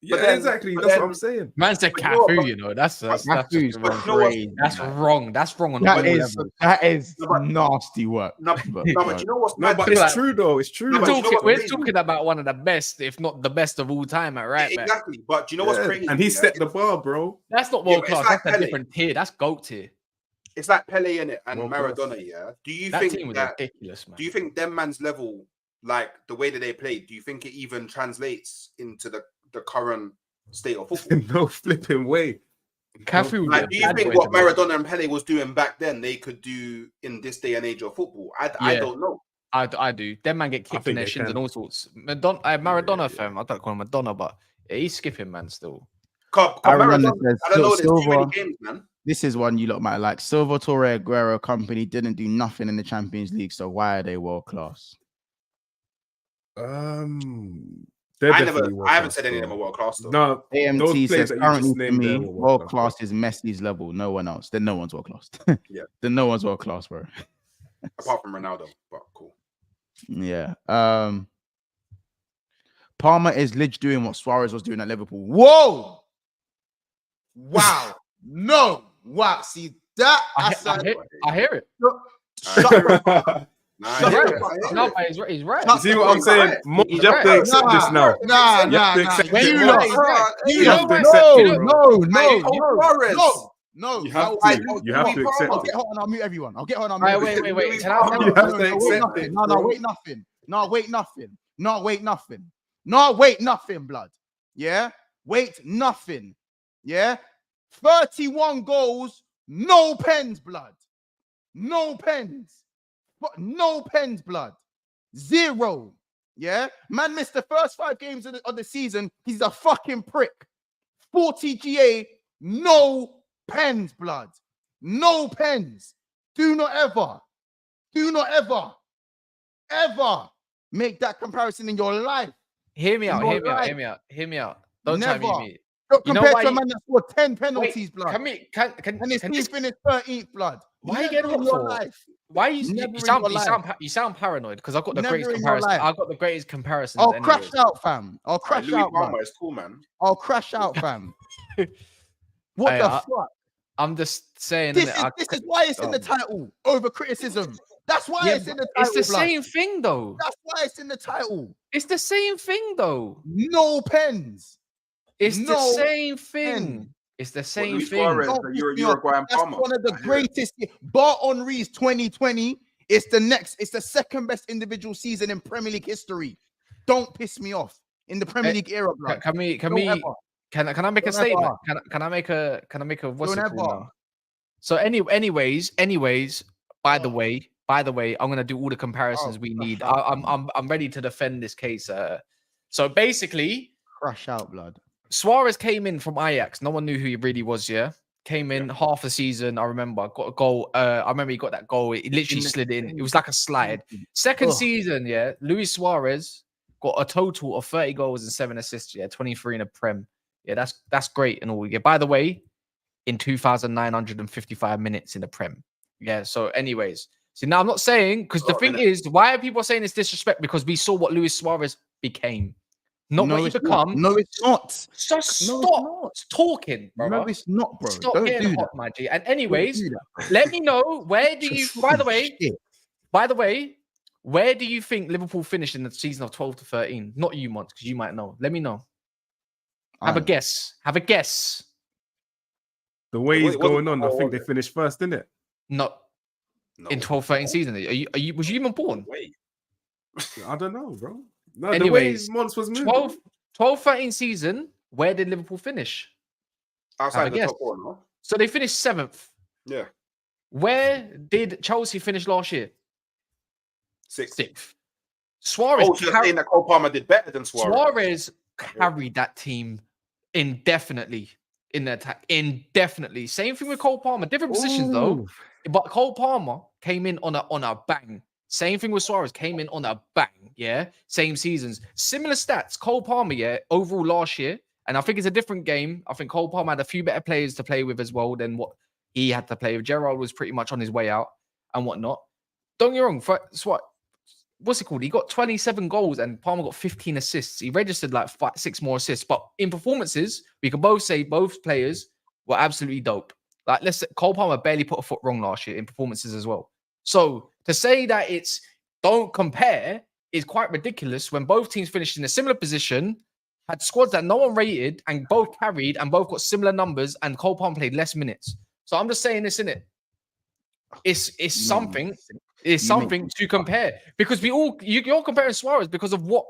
Yeah, exactly. That's what I'm saying. Man said Cafu, you know. That's wrong. That's wrong on all levels. That is nasty work. But you know what's mad? But it's true though. It's true. We're talking about one of the best, if not the best of all time, at right back. Exactly. But do you know what's crazy? And he set the bar, bro. That's not world class. That's a different tier. That's GOAT tier. It's like Pele in it and Maradona. Yeah. Do you think team was ridiculous, man? Do you think them man's level, like the way that they played, do you think it even translates into the current state of football? No flipping way. Cafu, like, do you think what Maradona and Pele was doing back then they could do in this day and age of football? I don't know. I do. Them man get kicked in their shins and all sorts. Maradona fam. I don't call him Madonna, but he's skipping, man. Still. I don't know. There's too many games, man. This is one you lot might like. Silva, Torre, Aguero company didn't do nothing in the Champions League, so why are they world class? I haven't said any of them are world class though. No, AMT says currently for me, world class is Messi's level. No one else. Then no one's world class. Yeah. Then no one's world class, bro. Apart from Ronaldo, but cool. Yeah. Palmer is literally doing what Suarez was doing at Liverpool. Whoa! Wow! No! Wow! See that? I hear it. Shut up. No, but he's right. You see what I'm saying? You have to accept this now. No. You have to accept I'll get hot and I'll mute everyone. Wait. Can I wait nothing, blood. Yeah? Wait nothing. Yeah? 31 goals, no pens, blood. No pens. But no pens, blood. 0. Yeah? Man missed the first 5 games of the season. He's a fucking prick. 40 GA, no pens, blood. No pens. Do not ever make that comparison in your life. Hear me out. Don't try me. Compared to a man that scored 10 penalties, blood. And his team finished 13th, blood. Why are you getting hot for? Why you sound paranoid? Because I've got the greatest comparison. I've got the greatest comparison. I'll crash out, fam. I'll crash out, man. It's cool, man. I'll crash out, fam. What the fuck? I'm just saying. This is why it's in the title over criticism. That's why it's in the title. It's the same thing, though. That's why it's in the title. It's the same thing, though. No pens. It's the same thing. It's the same thing. That's one of the greatest. Bar Henry's 2020. It's the second best individual season in Premier League history. Don't piss me off in the Premier League era, blood. Can I make a statement? Can I make a what's it called now? So anyways, by the way, I'm gonna do all the comparisons we need. I'm ready to defend this case. So basically, crash out, blood. Suarez came in from Ajax. No one knew who he really was. Yeah, came in half a season. I remember got a goal. I remember he got that goal. It literally slid in. It was like a slide. Second season, yeah. Luis Suarez got a total of 30 goals and 7 assists. Yeah, 23 in a Prem. Yeah, that's great and all. Yeah. By the way, in 2,955 minutes in the Prem. Yeah. So, anyways, See, now I'm not saying, because the thing is, why are people saying it's disrespect? Because we saw what Luis Suarez became. Not what he become. No, it's not. Just stop talking, bro. No, it's not, bro. Stop Don't getting do hot, that. my G. And anyways, let me know, where do you, by the way, where do you think Liverpool finished in the season of 12 to 13? Not you, Mont, because you might know. Let me know. Have a guess. Have a guess. The way he's going on, I think they finished first, didn't it? Not in 12-13 season. Was you even born? I don't know, bro. No, anyways, the way Mons was moving. 12-13 season, where did Liverpool finish? Outside the top 4, no? So they finished 7th. Yeah. Where did Chelsea finish last year? 6th. Suarez. Oh, so you're saying that Cole Palmer did better than Suarez? Suarez carried that team indefinitely in the attack. Indefinitely. Same thing with Cole Palmer. Different positions though. But Cole Palmer came in on a bang. Same thing with Suarez. Came in on a bang. Yeah. Same seasons. Similar stats. Cole Palmer, yeah, overall last year. And I think it's a different game. I think Cole Palmer had a few better players to play with as well than what he had to play with. Gerrard was pretty much on his way out and whatnot. Don't get me wrong. What's it called? He got 27 goals and Palmer got 15 assists. He registered like 6 more assists. But in performances, we can both say both players were absolutely dope. Like, Cole Palmer barely put a foot wrong last year in performances as well. So to say that it's don't compare is quite ridiculous when both teams finished in a similar position, had squads that no one rated, and both carried and both got similar numbers, and Cole Palmer played less minutes. So I'm just saying this, innit? It's something. It's something to compare because you're comparing Suarez because of what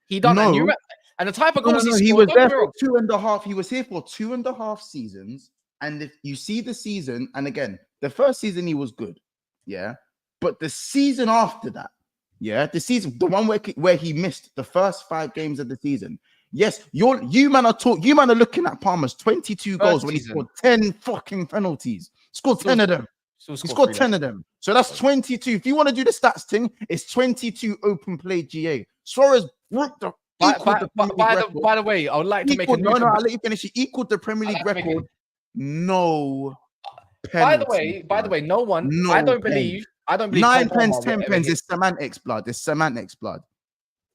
he done and the type of goals he scored. He was there for 2.5. He was here for 2.5 seasons. And if you see the season, and again, the first season he was good, yeah. But the season after that, yeah, the one where he missed the first 5 games of the season. Yes, you man are looking at Palmer's 22 goals when he scored 10 fucking penalties. Scored 10 of them. He scored 10 of them. So that's 22. If you want to do the stats thing, it's 22 open play GA. Suarez broke the by the way, I would like to make a I'll let you finish. He equaled the Premier League record. No penalty. By the way, no one. I don't believe 9 pence, 10 pence is semantics, blood. It's semantics, blood.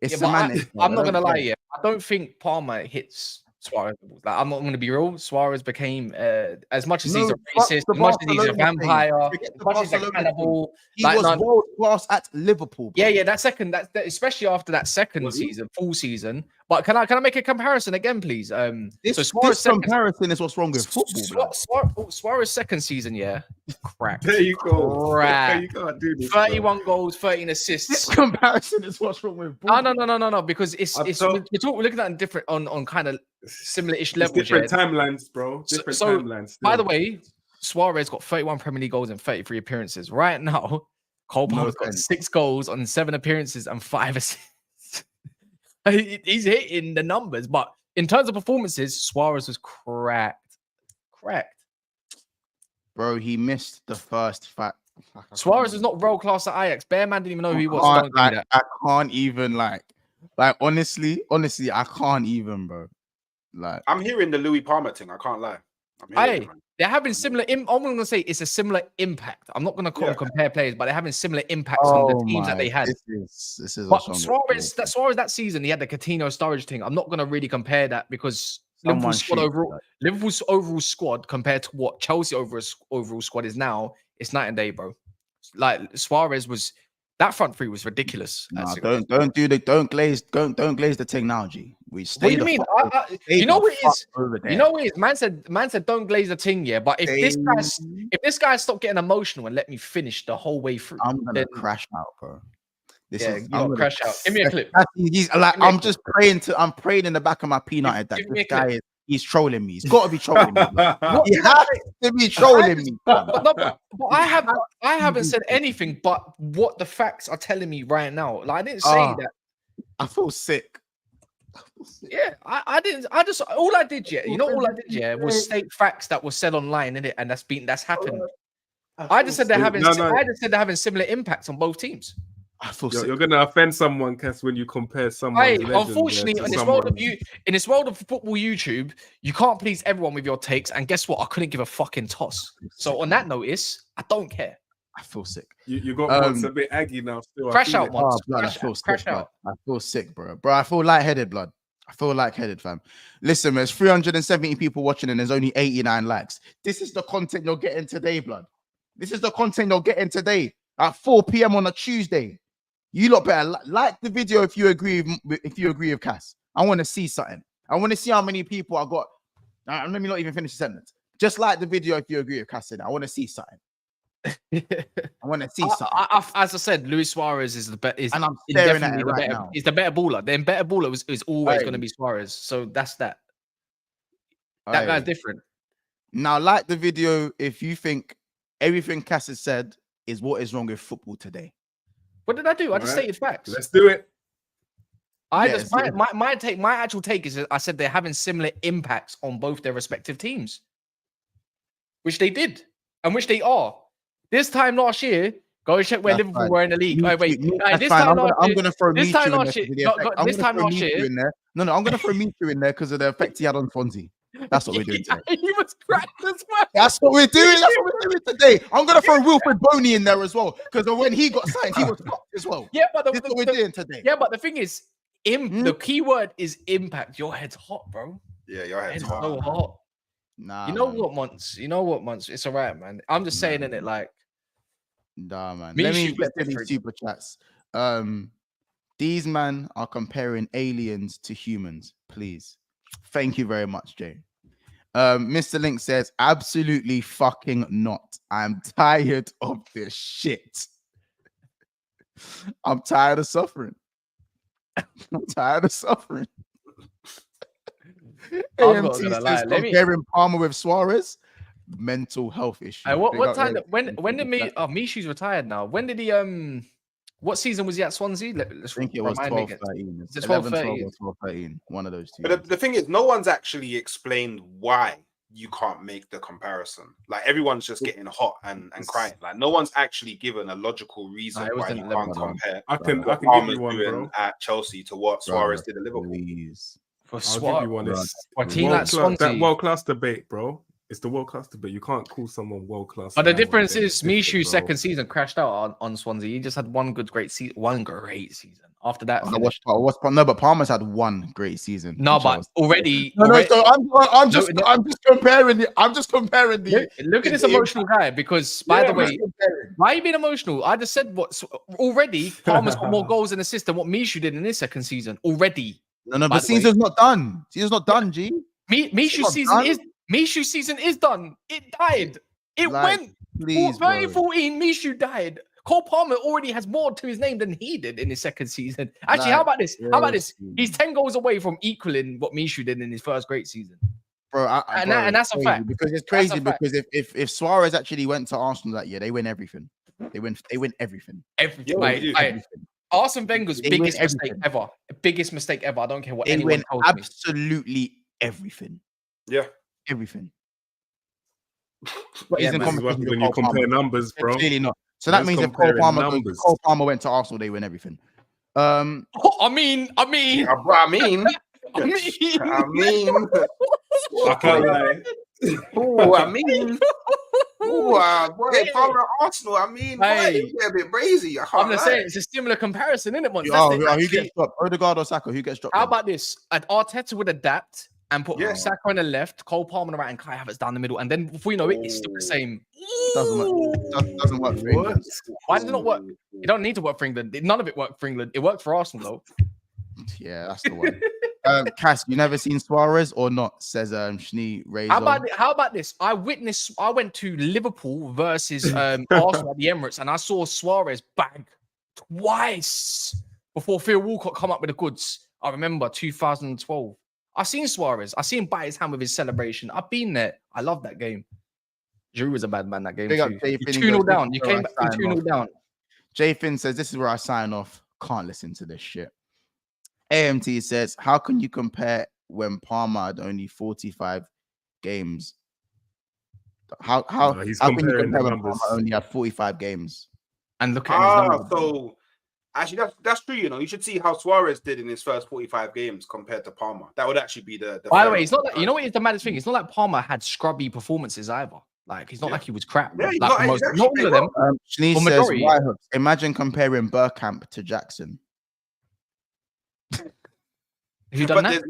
It's semantics. I'm not gonna lie, yeah. I don't think Palmer hits Suarez. Like, I'm not going to be real. Suarez became as much as he's a racist, as much as he's a vampire, as much as he's a cannibal. He was world class at Liverpool. Bro. Yeah, that second, especially after that second season, full season. But can I make a comparison again, please? This comparison is what's wrong with football. Suarez second season, yeah, crack. There you go. Crap. You can't do this. 31 goals, 13 assists. This comparison is what's wrong with football. No, because we're looking at different on kind of similar-ish levels. Different timelines, bro. Different timelines. By the way, Suarez got 31 Premier League goals and 33 appearances. Right now, Cole Palmer's got 6 goals on 7 appearances and 5 assists. He's hitting the numbers, but in terms of performances, Suarez was cracked. Bro, he missed the first fact. Suarez was not world class at Ajax. Bear man didn't even know who he was. I can't even honestly, I can't even, bro. Like, I'm hearing the Louis Palmer thing. I can't lie. They're having similar. I'm going to say it's a similar impact. I'm not going to compare players, but they're having similar impacts on the teams that they had. This is but Suarez that season, he had the Coutinho Sturridge thing. I'm not going to really compare that because Liverpool's overall squad compared to what Chelsea overall squad is now, it's night and day, bro. Like Suarez was. That front three was ridiculous. Nah, don't glaze the thing now, G. We stay. What do you mean? You know what it is? You know what it is? Man said don't glaze the thing, yeah. But if this guy stopped getting emotional and let me finish the whole way through, I'm gonna crash out, bro. I'm gonna crash out. Give me a clip. I'm praying in the back of my peanut head that this guy he's trolling me. He's got to be trolling me. He has to be trolling me. But I haven't said anything but what the facts are telling me right now. Like I didn't say that. I feel sick. Yeah, I didn't. All I did was state facts that were said online, innit? And that's happened. I just said they're having similar impacts on both teams. I feel sick. You're gonna offend someone, Cass, when you compare someone. Unfortunately, in this world of football YouTube, you can't please everyone with your takes. And guess what? I couldn't give a fucking toss. So on that notice, I don't care. I feel sick. You got Mons a bit aggy now. Still, Crash out, Oh, Mons. blood, I feel sick, Crash blood. out. I feel sick, bro. Bro, I feel lightheaded, blood. I feel lightheaded, fam. Listen, there's 370 people watching and there's only 89 likes. This is the content you're getting today, blood. This is the content you're getting today at 4 p.m. on a Tuesday. You lot better like the video if you agree with Cass. I want to see something. I want to see how many people I got. Let me not even finish the sentence. Just like the video if you agree with Cass. I want to see something. I want to see something. As I said, Luis Suarez is the best. And I'm staring at it right now. He's the better baller. The better baller is always going to be Suarez. So that's that. That guy's different. Now, like the video if you think everything Cass has said is what is wrong with football today. What did I do? I just stated facts. Let's do it. My actual take is that I said they're having similar impacts on both their respective teams, which they did and which they are. This time last year, go and check where Liverpool were in the league. I'm going to throw in there. No, I'm going to throw Michu in there because of the effect he had on Fonzie. That's what we're doing today. He was cracked as well. That's what we're doing. That's what we're doing today. I'm going to throw Wilfred Boney in there as well because when he got signed, he was fucked as well. Yeah, but that's what we're doing today. Yeah, but the thing is, the key word is impact. Your head's hot, bro. Yeah, your head's hot. So hot. Nah, you know what, Monts? It's all right, man. I'm just saying in it like. Nah, man. Let me get to these super chats. These men are comparing aliens to humans. Please. Thank you very much, Jay. Mr. Link says, absolutely fucking not. I'm tired of this shit. I'm tired of suffering. I'm tired of suffering. AMT says comparing Palmer with Suarez, mental health issue. What time? When did Mishu's retired now? When did he what season was he at Swansea? I think it was 12-13. It's 12-13. 12-13. One of those two. But the thing is, no one's actually explained why you can't make the comparison. Like everyone's just getting hot and crying. Like no one's actually given a logical reason why you can't compare. I can give you one, bro. At Chelsea to what Suarez did at Liverpool. Please. I'll give you one. That world-class debate, bro. It's the world-class debate. You can't call someone world-class. But the difference is Mishu's second season crashed out on Swansea. He just had one great season. After that, but Palmer's had one great season. No, but already. So I'm just comparing. I'm just comparing the. Look at this emotional guy. Because by the way, why are you being emotional? I just said what already. Palmer's got more goals and assists than what Mishu did in his second season already. No, but season's not done. Season's not done. G. Mishu's season is done. It died. It went. 2014, Mishu died. Cole Palmer already has more to his name than he did in his second season. Actually, how about this? He's 10 goals away from equaling what Mishu did in his first great season. Bro, and that's a fact. Because it's crazy because if Suarez actually went to Arsenal that year, they win everything. They win everything. Everything. Arsene Wenger's biggest mistake ever. Biggest mistake ever. I don't care what anyone tells me. Absolutely everything. Yeah. Everything. When you compare numbers, bro. Clearly not. So that means if Cole Palmer went to Arsenal, they win everything. I mean. I can't lie. Palmer Arsenal. I mean, it's a bit crazy. I'm just saying it's a similar comparison, isn't it? Who gets dropped? Odegaard or Saka? Who gets dropped? How about this? Arteta would adapt and put Saka on the left, Cole Palmer on the right, and Kai Havertz down the middle. And then before you know it, it's still the same. Doesn't work for England. Why does it not work? It don't need to work for England. None of it worked for England. It worked for Arsenal, though. Yeah, that's the one. Cass, you never seen Suarez or not? Says Schnee Razor. How about this? I went to Liverpool versus Arsenal at the Emirates, and I saw Suarez bag twice before Theo Walcott come up with the goods. I remember 2012. I've seen Suarez. I seen him bite his hand with his celebration. I've been there. I love that game. Drew was a bad man that game too. You 2-0 down. You came back 2-0 down. J Finn says, this is where I sign off. Can't listen to this shit. AMT says, how can you compare when Palmer had only 45 games? How can you compare when Palmer only had 45 games? And look at his numbers. So actually, that's true. You know, you should see how Suarez did in his first 45 games compared to Palmer. That would actually be the. By the way, it's not. You know what is the maddest thing? It's not like Palmer had scrubby performances either. Like he's not like he was crap. Yeah, Like most, not all of them. Shanice says, majority. why Hooks? Imagine comparing Bergkamp to Jackson. Who done that?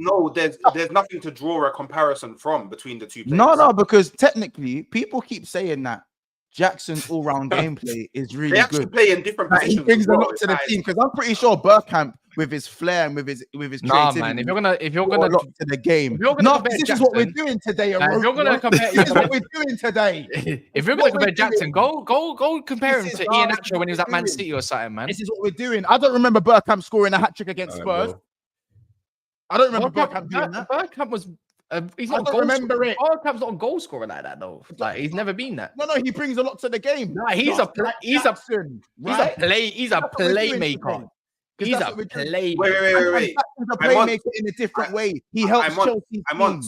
There's nothing to draw a comparison from between the two players. No, because technically people keep saying that Jackson's all-round gameplay is really They actually good. play in different positions. He brings as a well. lot to the team because I'm pretty sure Bergkamp with his flair and with his Nah, creativity. man. If you're gonna a lot to the game. This is what we're doing today. If you're gonna compare, this is what we're doing today. If you're gonna compare Jackson, go compare him to Ian Atcher when he was at Man City or something, man. This is what we're doing. I don't remember Bergkamp scoring a hat trick against Spurs. I don't remember Bergkamp doing that. Bergkamp was. He's not. I don't remember it. Bergkamp's not a goal scorer like that though. Like he's never been that. No, he brings a lot to the game. Nah, he's a playmaker. He's a playmaker. Wait. He's a playmaker in a different way. He helps Chelsea. Are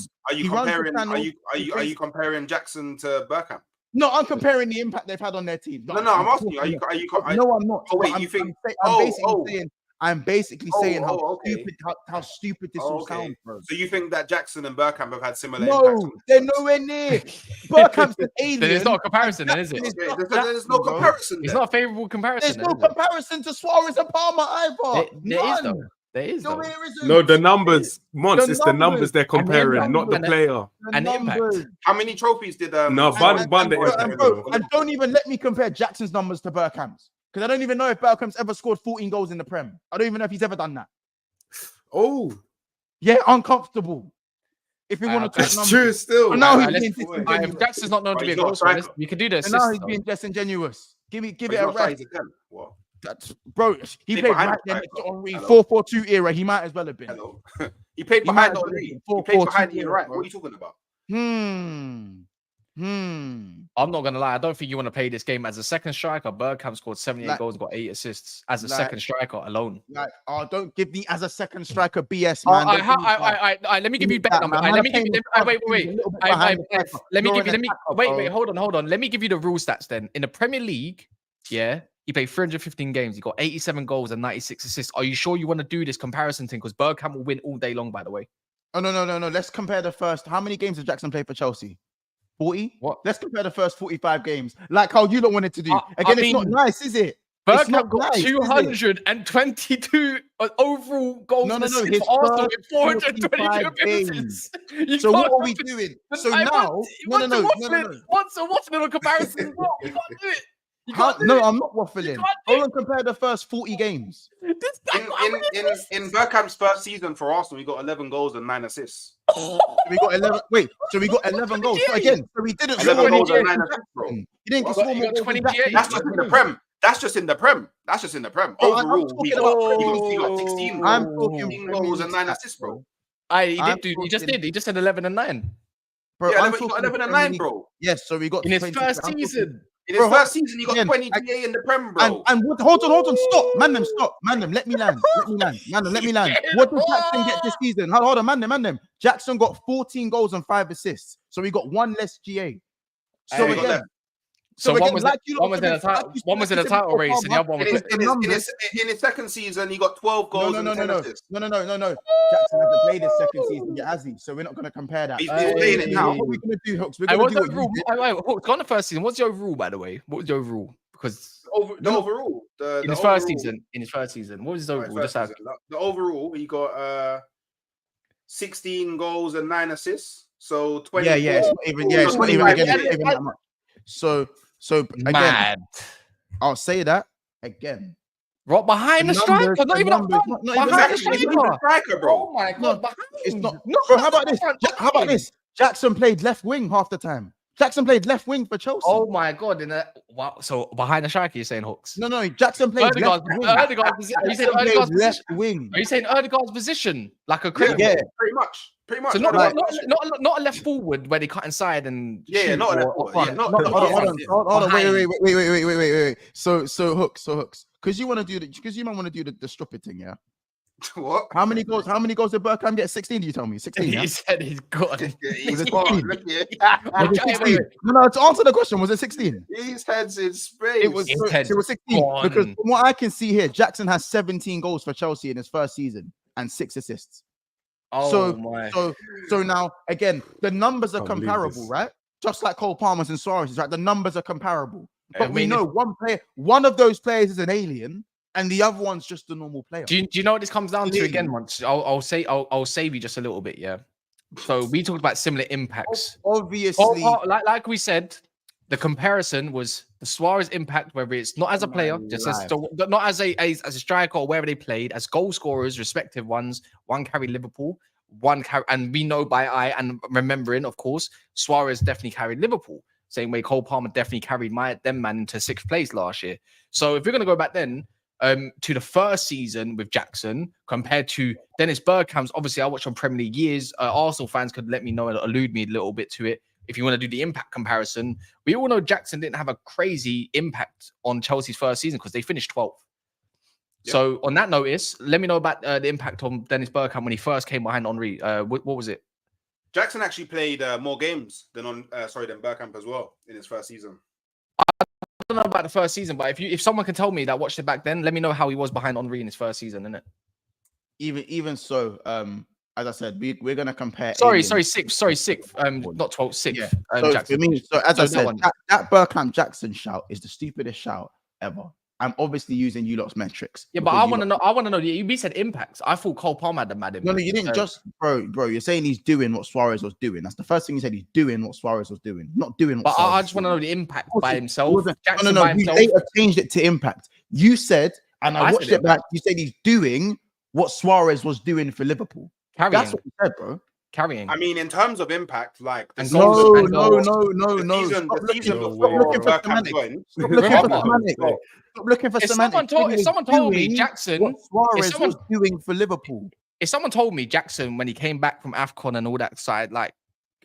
you comparing Jackson to Bergkamp? No, I'm comparing the impact they've had on their team. No, I'm asking you. No, I'm not. Oh wait, you think? I'm basically saying how stupid this all sounds, bro. So you think that Jackson and Bergkamp have had similar No, impacts? they're nowhere near. Bergkamp's an alien. Then it's not a comparison, then, is it? There's no comparison. It's not a favorable comparison. There's no comparison to Suarez and Palmer either. There is though. There is though. No, the numbers, Mons, it's the numbers they're comparing, not the player. And the impact. How many trophies did No, and don't even let me compare Jackson's numbers to Bergkamp's. Because I don't even know if Bergkamp's ever scored 14 goals in the Prem. I don't even know if he's ever done that. Oh. Yeah, uncomfortable. If we want to talk numbers. True still. Now he's being disingenuous. Jackson's not known to be a goal scorer. We can do this. Now he's being disingenuous. Give it a rest. That's, bro, he played right there next to Henry. 4-4-2 era. He might as well have been. Hello. He played behind Henry. He played behind Ian Wright. What are you talking about? I'm not gonna lie. I don't think you want to play this game as a second striker. Bergkamp scored 78 goals, got 8 assists as a second striker alone. Don't give me as a second striker BS, man. Let me give you better numbers. Let me give you. Wait. Hold on. Let me give you the real stats then. In the Premier League, yeah, he played 315 games. He got 87 goals and 96 assists. Are you sure you want to do this comparison thing? Because Bergkamp will win all day long. By the way. Oh no. Let's compare the first. How many games did Jackson play for Chelsea? 40? What? Let's compare the first 45 games, like how you don't want it to do. Again, it's not nice, is it? Bergkamp got 222 overall goals. No. His for Arsenal with 422 appearances. So what are we doing? So now, no. What's a little comparison? You can't do it. No, I'm not waffling. Hold on, compare the first 40 games. In Bergkamp's first season for Arsenal, he got 11 goals and 9 assists. We got 11. Wait, so we got 11 goals. So again, so we didn't. 11 goals and 9 assists, bro. He didn't score more goals. That's just in the Prem. That's just in the Prem. Overall, he got 16. I'm talking 16 goals and 9 assists, bro. He just did. He just said 11 and 9. Bro, yeah, he got 11 and 9, bro. Yes, so we got in his first season. In his first season, he got 20 GA in the Prem, bro. And hold on, stop. Man, let me land. What did Jackson get this season? Hold on, man. Jackson got 14 goals and 5 assists. So we got 1 less GA. So again, one was in a title race, and the other one was in his second season. He got 12 goals and 10 assists. No. Jackson hasn't played his second season yet, has he? So we're not going to compare that. He's playing it now. What are we going to do, Hooks? We're going to do Hooks, on the first season. What's your overall, by the way? What was your overall? Because overall, in his first season, what was his overall? The overall, he got 16 goals and 9 assists. So 20. It's not even that much. So again, I'll say that again. Right behind the striker, not even up front. Behind the striker, bro. Oh my god, it's not. Bro, how about this? Jackson played left wing half the time. Jackson played left wing for Chelsea. Oh my god! So behind the striker, you're saying Hooks? No. Jackson played left wing. Are you saying Erdegaard's wing? Are you saying Erdegaard's position like a critical? Yeah, pretty much. So not a left forward where they cut inside and not a left forward. Hold on. Wait. So Hooks. Because you want to do because you might want to do the stupid thing, yeah. What? How many goals did Bergkamp get? 16, do you tell me? 16, yeah? He said he's got it. Was it 16? No, to answer the question, was it 16? His head's in space. It was 16. Because from what I can see here, Jackson has 17 goals for Chelsea in his first season and 6 assists. So now, again, the numbers are comparable, right? just like Cole Palmer's and Suarez, right? The numbers are comparable. But we know one of those players is an alien, and the other one's just a normal player. Do you know what this comes down to again? Once I'll save you just a little bit, yeah. So we talked about similar impacts. Obviously, like we said, the comparison was the Suarez impact, whether it's not as a player, just not as a striker or wherever they played, as goal scorers, respective ones. One carried Liverpool, and we know by eye and remembering, of course, Suarez definitely carried Liverpool. Same way Cole Palmer definitely carried them man into 6th place last year. So if we're gonna go back then to the first season with Jackson compared to Dennis Bergkamp's, obviously I watched on Premier League years. Arsenal fans could let me know and allude me a little bit to it. If you want to do the impact comparison, we all know Jackson didn't have a crazy impact on Chelsea's first season because they finished 12th. Yep. So on that notice, let me know about the impact on Dennis Bergkamp when he first came behind Henry. What was it? Jackson actually played more games than Bergkamp as well in his first season. I don't know about the first season, but if someone can tell me that watched it back then, let me know how he was behind Henry in his first season, innit? Even so, as I said, we're gonna compare. Sixth. Not 12th, sixth. Yeah. Jackson. As I said, that Bergkamp Jackson shout is the stupidest shout ever. I'm obviously using you lot's metrics. Yeah, but I want to know. I want to know. You said impacts. I thought Cole Palmer had the mad impact. No, you didn't just, bro. You're saying he's doing what Suarez was doing. That's the first thing you said. He's doing what Suarez was doing, not doing what. But I just want to know the impact by himself. Jackson by himself. They changed it to impact. You said, and I watched it back. You said he's doing what Suarez was doing for Liverpool. Carrying. That's what you said, bro. Carrying. I mean, in terms of impact, like no. Stop looking for semantics. If someone told me Jackson, what Suarez was doing for Liverpool. If someone told me Jackson when he came back from AFCON and all that side,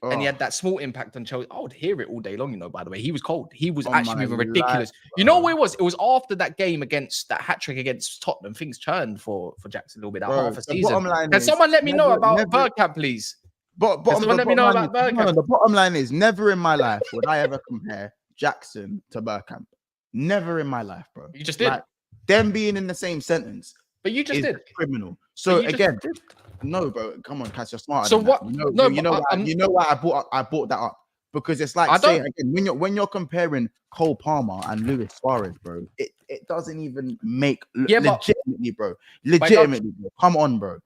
and he had that small impact on Chelsea, I would hear it all day long. By the way, he was cold. He was actually moving ridiculous. You know what it was? It was after that game that hat trick against Tottenham. Things turned for Jackson a little bit. That half a season. Can someone let me know about Bergkamp, please? Let me know about Bergkamp. The bottom line is, never in my life would I ever compare Jackson to Bergkamp. Never in my life, bro. You just did. Them being in the same sentence. But you just did. Criminal. So again, no, bro. Come on, Cass, you're smarter. So what? You know why I brought that up? Because it's like saying again, when you're comparing Cole Palmer and Luis Suarez, bro, it doesn't even make legitimately, bro. Legitimately, bro. Come on, bro.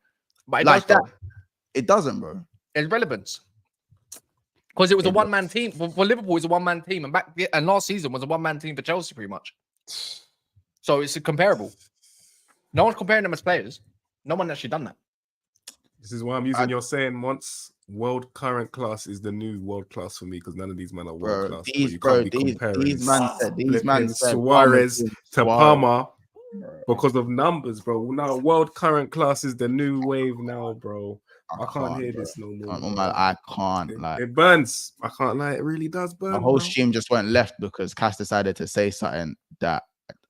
But it doesn't, bro. It's relevance. Because it was a one-man team. For Liverpool, it's a one-man team. And last season was a one-man team for Chelsea, pretty much. So it's comparable. No one's comparing them as players. No one actually done that. This is why I'm using your saying once world current class is the new world class for me, because none of these men are world class. These men said Suarez to Palmer because of numbers, bro. Now world current class is the new wave now, bro. I can't hear this no more. I can't. It burns. I can't lie. It really does burn. The whole stream just went left because Cass decided to say something that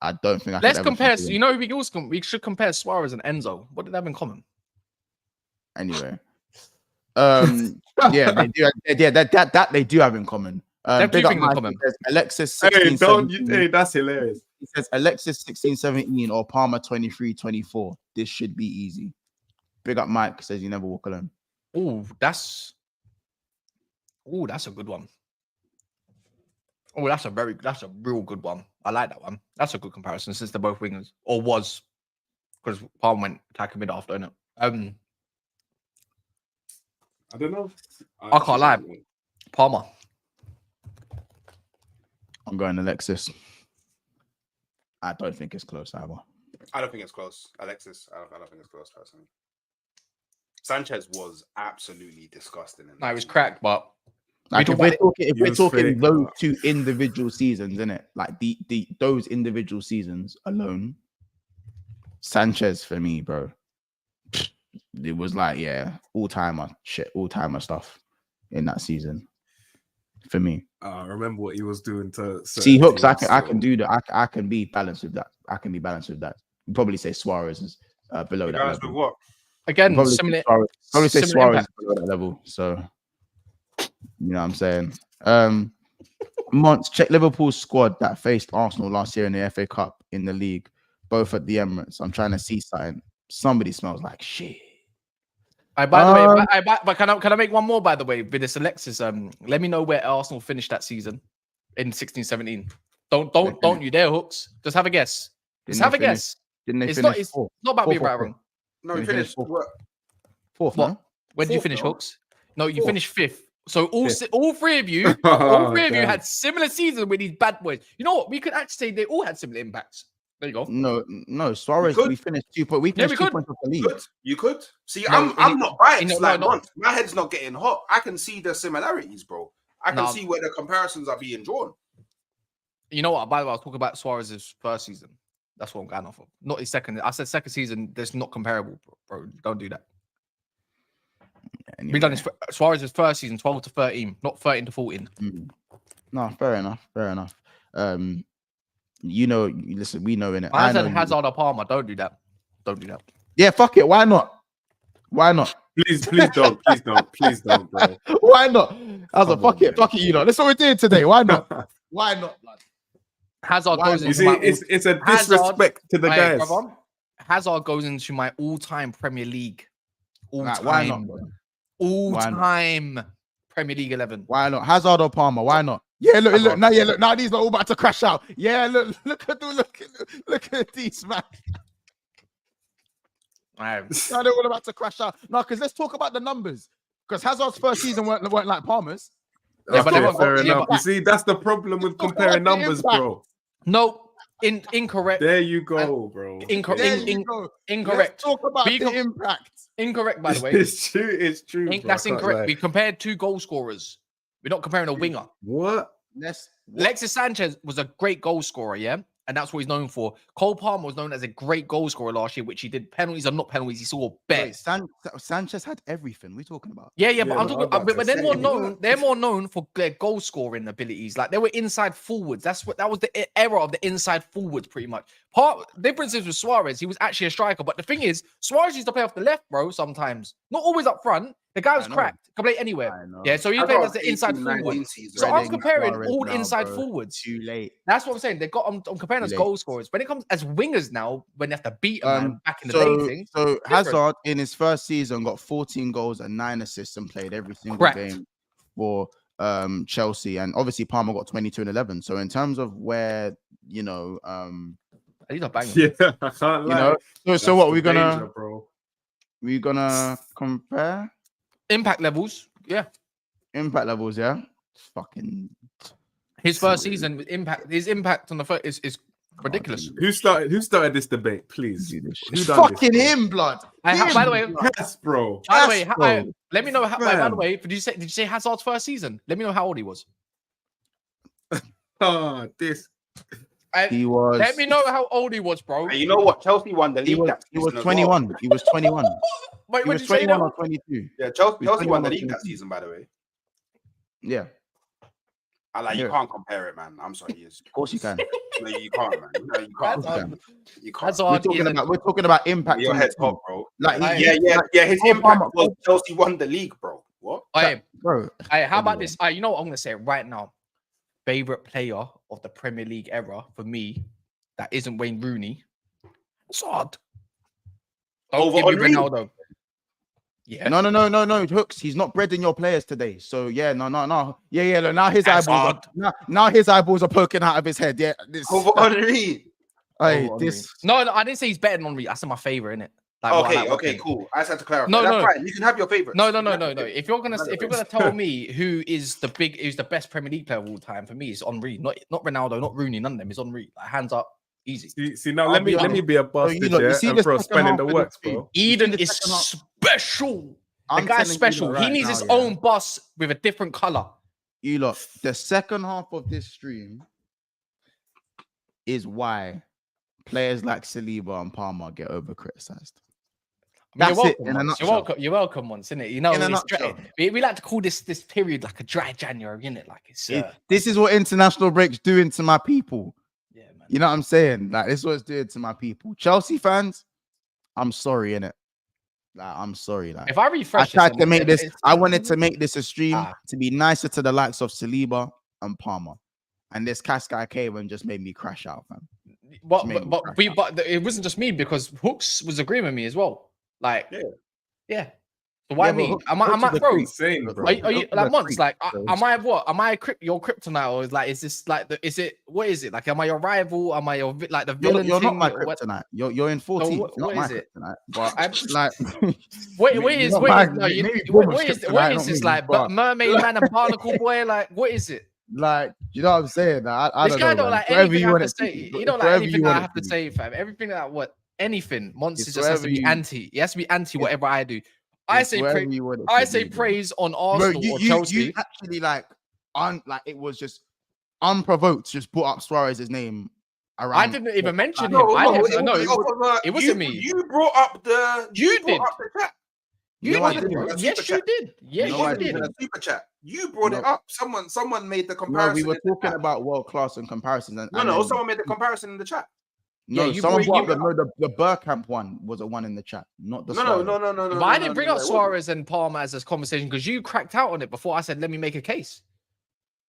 I don't think I. Let's compare. You know, we should compare Suarez and Enzo. What did they have in common? Anyway, yeah, they do. Yeah, that they do have in common. Big up in common. Alexis 16, that's hilarious. He says Alexis 16, 17 or Palmer 23, 24. This should be easy. Big up Mike says you never walk alone. That's a good one. That's a real good one. I like that one. That's a good comparison since they're both wingers, or was, because Palmer went attacking mid after, innit? I don't know. I can't lie. Palmer. I'm going Alexis. I don't think it's close either. I don't think it's close. Alexis, I don't think it's close personally. Sanchez was absolutely disgusting. No, it was cracked, but if we're talking those two individual seasons, innit? Like those individual seasons alone, Sanchez for me, bro. It was like, all-timer stuff in that season for me. I remember what he was doing to see Hooks. I can do that. I can be balanced with that. You probably say Suarez is below that level. With what? Again, probably say Suarez is below that level. So you know what I'm saying. Monts, check Liverpool's squad that faced Arsenal last year in the FA Cup in the league, both at the Emirates. I'm trying to see something. Somebody smells like shit. By the way, but can I make one more? By the way, with this Alexis, let me know where Arsenal finished that season in 16-17. Don't you dare, Hooks. Just have a guess. Just have a guess. Didn't they It's finish not about being right or wrong. No, we finished fourth. What? No? Where did you finish, Hooks? No, you finished fifth. So all three of you, had similar seasons with these bad boys. You know what? We could actually say they all had similar impacts. There you go. No. Suarez, we finished 2 points. We finished 2 points off the lead. You could. See, I'm not biased. My head's not getting hot. I can see the similarities, bro. I can see where the comparisons are being drawn. You know what? By the way, I was talking about Suarez's first season. That's what I'm going off of. Not his second. I said second season. That's not comparable, bro. Don't do that. Anyway. We done Suarez's first season, 12 to 13, not 13 to 14. No, fair enough. Listen, we know in it. I said Hazard or Palmer. Don't do that. Yeah, fuck it. Why not? Please don't, bro. Why not? Fuck it, you know. That's what we're doing today. Why not? Blood? Hazard goes into it's a disrespect to the guys. Brother, Hazard goes into my all-time Premier League. Why not? All-time Premier League 11. Why not? Hazard or Palmer? Why not? Yeah, look. Now these are all about to crash out. Yeah, look at these, man. Now they're all about to crash out. No, because let's talk about the numbers. Because Hazard's first season weren't like Palmer's. Yeah, but fair enough. You see, that's the problem with comparing numbers, bro. No, incorrect. There you go, bro. Incorrect. Let's talk about the impact. Incorrect, by the way. It's true. That's incorrect. We compared 2 goal scorers. We're not comparing a winger. What? Alexis Sanchez was a great goal scorer, yeah? And that's what he's known for. Cole Palmer was known as a great goal scorer last year, which he did penalties or not penalties. He saw best. Sanchez had everything. We're talking about. Yeah, but I'm talking. But they're more known. They're more known for their goal scoring abilities. Like they were inside forwards. That was the era of the inside forwards, pretty much. Differences with Suarez. He was actually a striker, but the thing is, Suarez used to play off the left, bro. Sometimes, not always up front. The guy was cracked. Could play anywhere. Yeah, so he played as the inside forward. So I'm comparing all inside forwards. Too late. That's what I'm saying. I'm comparing as goal scorers. When it comes as wingers now, when they have to beat a man back in the day. So Hazard in his first season got 14 goals and 9 assists and played every single game for Chelsea. And obviously Palmer got 22 and 11. So in terms of where, these are banging. Yeah, I can't lie. So what we're gonna compare? Impact levels, yeah. Fucking his first season with impact. His impact on the first is ridiculous. Who started this debate? Please, it's fucking him, blood. By the way, yes, bro. By the way, let me know. By the way, did you say Hazard's first season? Let me know how old he was. He was. Let me know how old he was, bro. And you know what? Chelsea won the league. He was 21. Well. He was 21. Wait, he was 21 or 22. Yeah, Chelsea won the league that season, by the way. Yeah. You can't compare it, man. I'm sorry. Of course you can. No, you can't, man. No, you can't. You can't. We're talking about impact. Your head's top, bro. His impact was Chelsea won the league, bro. What? Bro. How about this? You know what I'm gonna say right now? Favorite player of the Premier League era for me that isn't Wayne Rooney. Hazard. Don't give me Ronaldo. Yeah. No, Hooks. He's not breading your players today. So yeah, no. Yeah. Look, now his eyeballs. Now his eyeballs are poking out of his head. Yeah. Over Henry. No, I didn't say he's better than Henry. I said my favorite, innit? Okay, cool. I just had to clarify. That's right. You can have your favorite. No. If you're gonna tell me who is the best Premier League player of all time, for me, it's Henry. Not Ronaldo, not Rooney. None of them. It's Henry. Like, hands up, easy. See now, let me be a bastard and throw a spell in the works, bro. Eden is special. The guy's special. He needs his own bus with a different color. You look. The second half of this stream is why players like Saliba and Palmer get over criticized. That's it in a nutshell. You're welcome once, isn't it? You know, we like to call this period like a dry January, isn't it? Like this is what international break's doing to my people. Yeah, man. You know what I'm saying? Like this is what it's doing to my people. Chelsea fans, I'm sorry, innit? Like, I'm sorry. Like if I refresh, I wanted to make this a stream to be nicer to the likes of Saliba and Palmer. And this Cass guy came and just made me crash out, fam. But it wasn't just me because Hooks was agreeing with me as well. Like, yeah. So why me? Am I bro? Insane, bro. Are you like months? Like, am I what? Am I your kryptonite, or is like, is this like is it? What is it? Like, am I your rival? Am I your like the villain? You're not my kryptonite. You're in 14. So what is it? Kryptonite, but I'm like, what is this like? But Mermaid Man and Barnacle Boy, like, what is it? Like, you know what I'm saying? I this guy don't like anything I have to say. You don't like anything I have to say, fam. Everything that anything. Monsters just has to be anti. He has to be anti whatever I do. I say praise on Arsenal or Chelsea. You actually like it was just unprovoked. Just put up Suarez's name around. I didn't even mention him. It wasn't me. You brought up the. You did. Chat. Yes, you did. Yes, you did. Super chat. You brought it up. Someone made the comparison. No, we were talking about world class and comparisons. Someone made the comparison in the chat. No, someone brought the Bergkamp one was a one in the chat, not the no. But I didn't bring up Suarez and Palmer as this conversation because you cracked out on it before I said, let me make a case.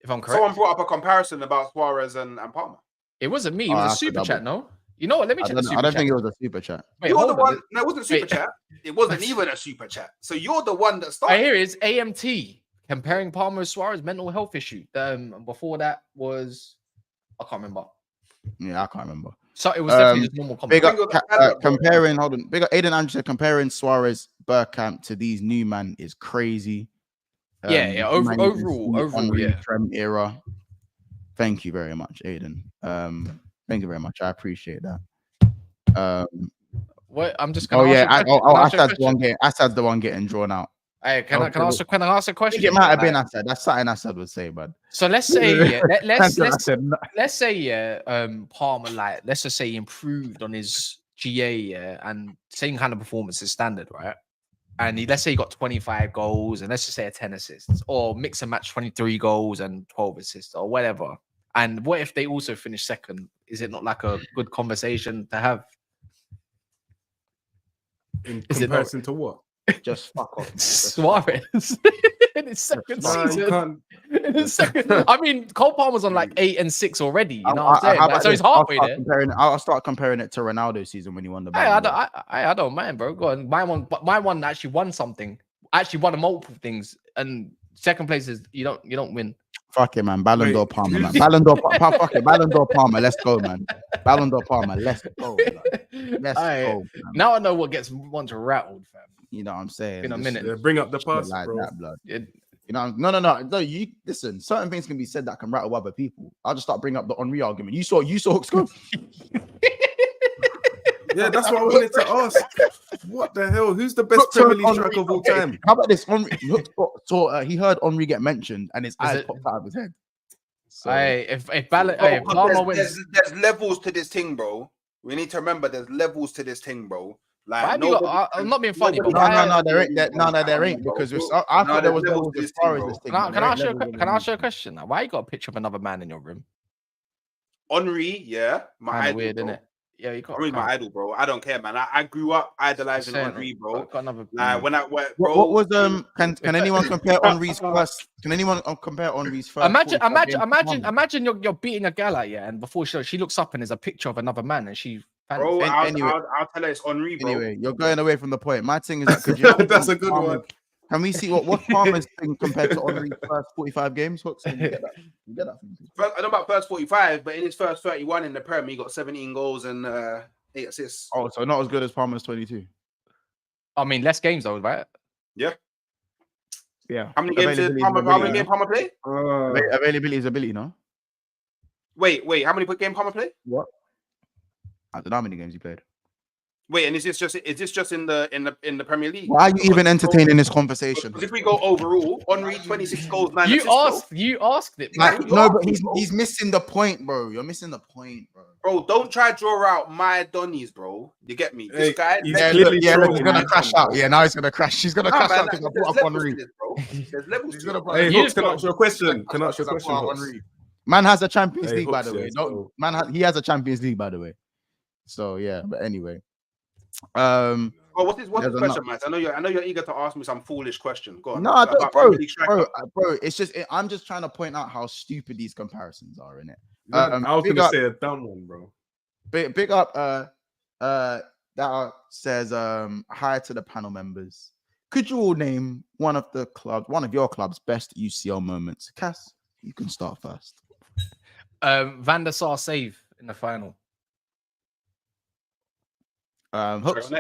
If I'm correct. Someone brought up a comparison about Suarez and Palmer. It wasn't me. It was a super chat, no? You know what? Let me check the super chat. I don't think it was a super chat. Wait, you're the one. No, it wasn't super chat. It wasn't even a super chat. So you're the one that started. Here is AMT comparing Palmer and Suarez mental health issue. Before that was I can't remember. Yeah, I can't remember. So it was definitely just normal comment. Comparing, hold on. Big up Aiden Andrew said comparing Suarez Bergkamp to these new man is crazy. Overall, yeah. Prem era. Thank you very much, Aiden. Thank you very much. I appreciate that. What I'm just gonna. Assad's the one getting drawn out. Hey, can I ask a question? It might have been Assad. That's something Assad would say, bud. So let's say, let's say, Palmer, like, let's just say he improved on his GA, and same kind of performance is standard, right? And let's say he got 25 goals, and let's just say 10 assists, or mix and match 23 goals and 12 assists, or whatever. And what if they also finish second? Is it not like a good conversation to have? In comparison to what? Just fuck off. Suarez in his second season. In his second, I mean, Cole Palmer's on like 8 and 6 already. You know what I'm saying? So he's halfway there. I'll start comparing it to Ronaldo's season when he won the. I don't mind, bro. Go on. My one actually won something. Actually won multiple things, and second place is you don't win. Fuck it, man. Ballon d'Or Palmer, man. Ballon d'Or Palmer. Let's go, man. Ballon d'Or Palmer. Let's go. Let's go. Man. Now I know what gets one's rattled, fam. You know what I'm saying? In a minute. Yeah, bring up the past, like bro. That, blood. You know, no. You listen. Certain things can be said that can rattle other people. I'll just start bringing up the Henry argument. You saw Hooks go. Yeah, that's what I wanted to ask. What the hell? Who's the best Premier League striker of all time? How about this? He heard Henry get mentioned, and his eyes popped out of his head. So, Palmer wins, there's levels to this thing, bro. We need to remember there's levels to this thing, bro. Like, I'm not being funny, but there ain't because I thought there was levels as far as this thing. Can I ask you a question? Why you got a picture of another man in your room? Henry, yeah, my idol, weird, bro. isn't it? Yeah, you got Henry's my idol, bro. I don't care, man. I grew up idolizing Henry, bro. When I went, bro. What was Can anyone compare Henry's first? Can anyone compare Henry's first? Imagine you're beating a gal out, yeah, and before she looks up and there's a picture of another man, and she. Bro, I'll tell her it's Henry, bro. Anyway, you're going away from the point. My thing is that could you? That's a good one. Can we see what Palmer's thing compared to Henry's first 45 games? Hooks, can you get that? You get that from me? I don't know about first 45, but in his first 31 in the Prem, he got 17 goals and 8 assists. Oh, so not as good as Palmer's 22. I mean, less games though, right? Yeah. Yeah. How many games did Palmer play? Availability is ability, no? Wait. How many games Palmer play? What? I don't know how many games he played. Wait, and is this just in the Premier League? Why are you even entertaining this conversation? Because if we go overall, Henry 26 goals, 9 assists. You asked it. But he's missing the point, bro. You're missing the point, bro. Bro, don't try to draw out my Donnies, bro. You get me? This guy, he's gonna crash out. Yeah, now he's gonna crash. He's gonna crash out because I brought up Henry. There's levels. Hey, Hooks, can I ask you a question? Man has a Champions League, by the way. No, he has a Champions League, by the way. So yeah, but anyway. What's the question, Matt? I know you're eager to ask me some foolish question. Go on. No, I don't, bro. It's just I'm just trying to point out how stupid these comparisons are, innit? I was gonna say a dumb one, bro. Big up that says hi to the panel members. Could you all name one of your club's best UCL moments? Cass, you can start first. Van der Sar save in the final. Hooks.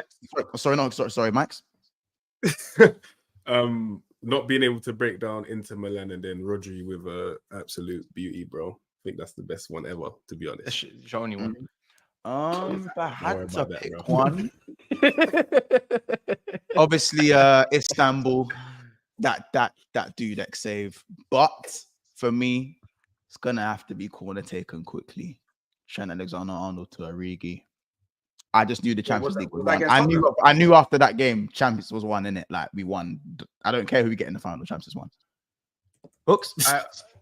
Sorry, Max. Not being able to break down Inter Milan and then Rodri with a absolute beauty, bro. I think that's the best one ever, to be honest. That's your only one. If I had to pick one, obviously Istanbul, that Dudek save. But for me, it's gonna have to be corner taken quickly. Trent Alexander-Arnold to Origi. I just knew the Champions League was won. I knew after that game, Champions was won, innit? Like, we won. I don't care who we get in the final, Champions won. Hooks?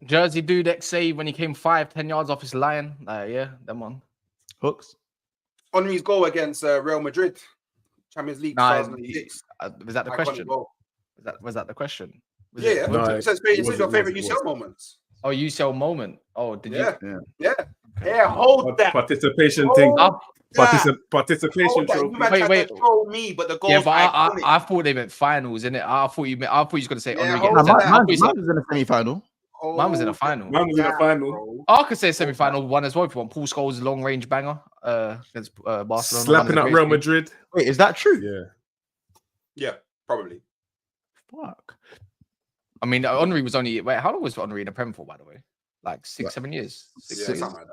Jersey Dudek save when he came 5-10 yards off his line. Yeah, them one. Hooks? Henry's goal against Real Madrid, Champions League 2006. Was that the question? Was that the question? Yeah. It says your favorite UCL moments. Oh, UCL moment. Oh, did you? Yeah, hold that. Participation thing. Participation trophy. Wait. Troll me, but the goal. Yeah, but I thought they meant finals, innit? I thought you was going to say Henry mine was in the semi-final. Mine was in a final. I could say semi-final one as well if you want. Paul Scholes' long-range banger against Barcelona. Slapping up Real Madrid. Wait, is that true? Yeah, probably. Fuck. I mean, Henry was only... Wait, how long was Henry in the Prem for, by the way? Like 7 years? Something like that.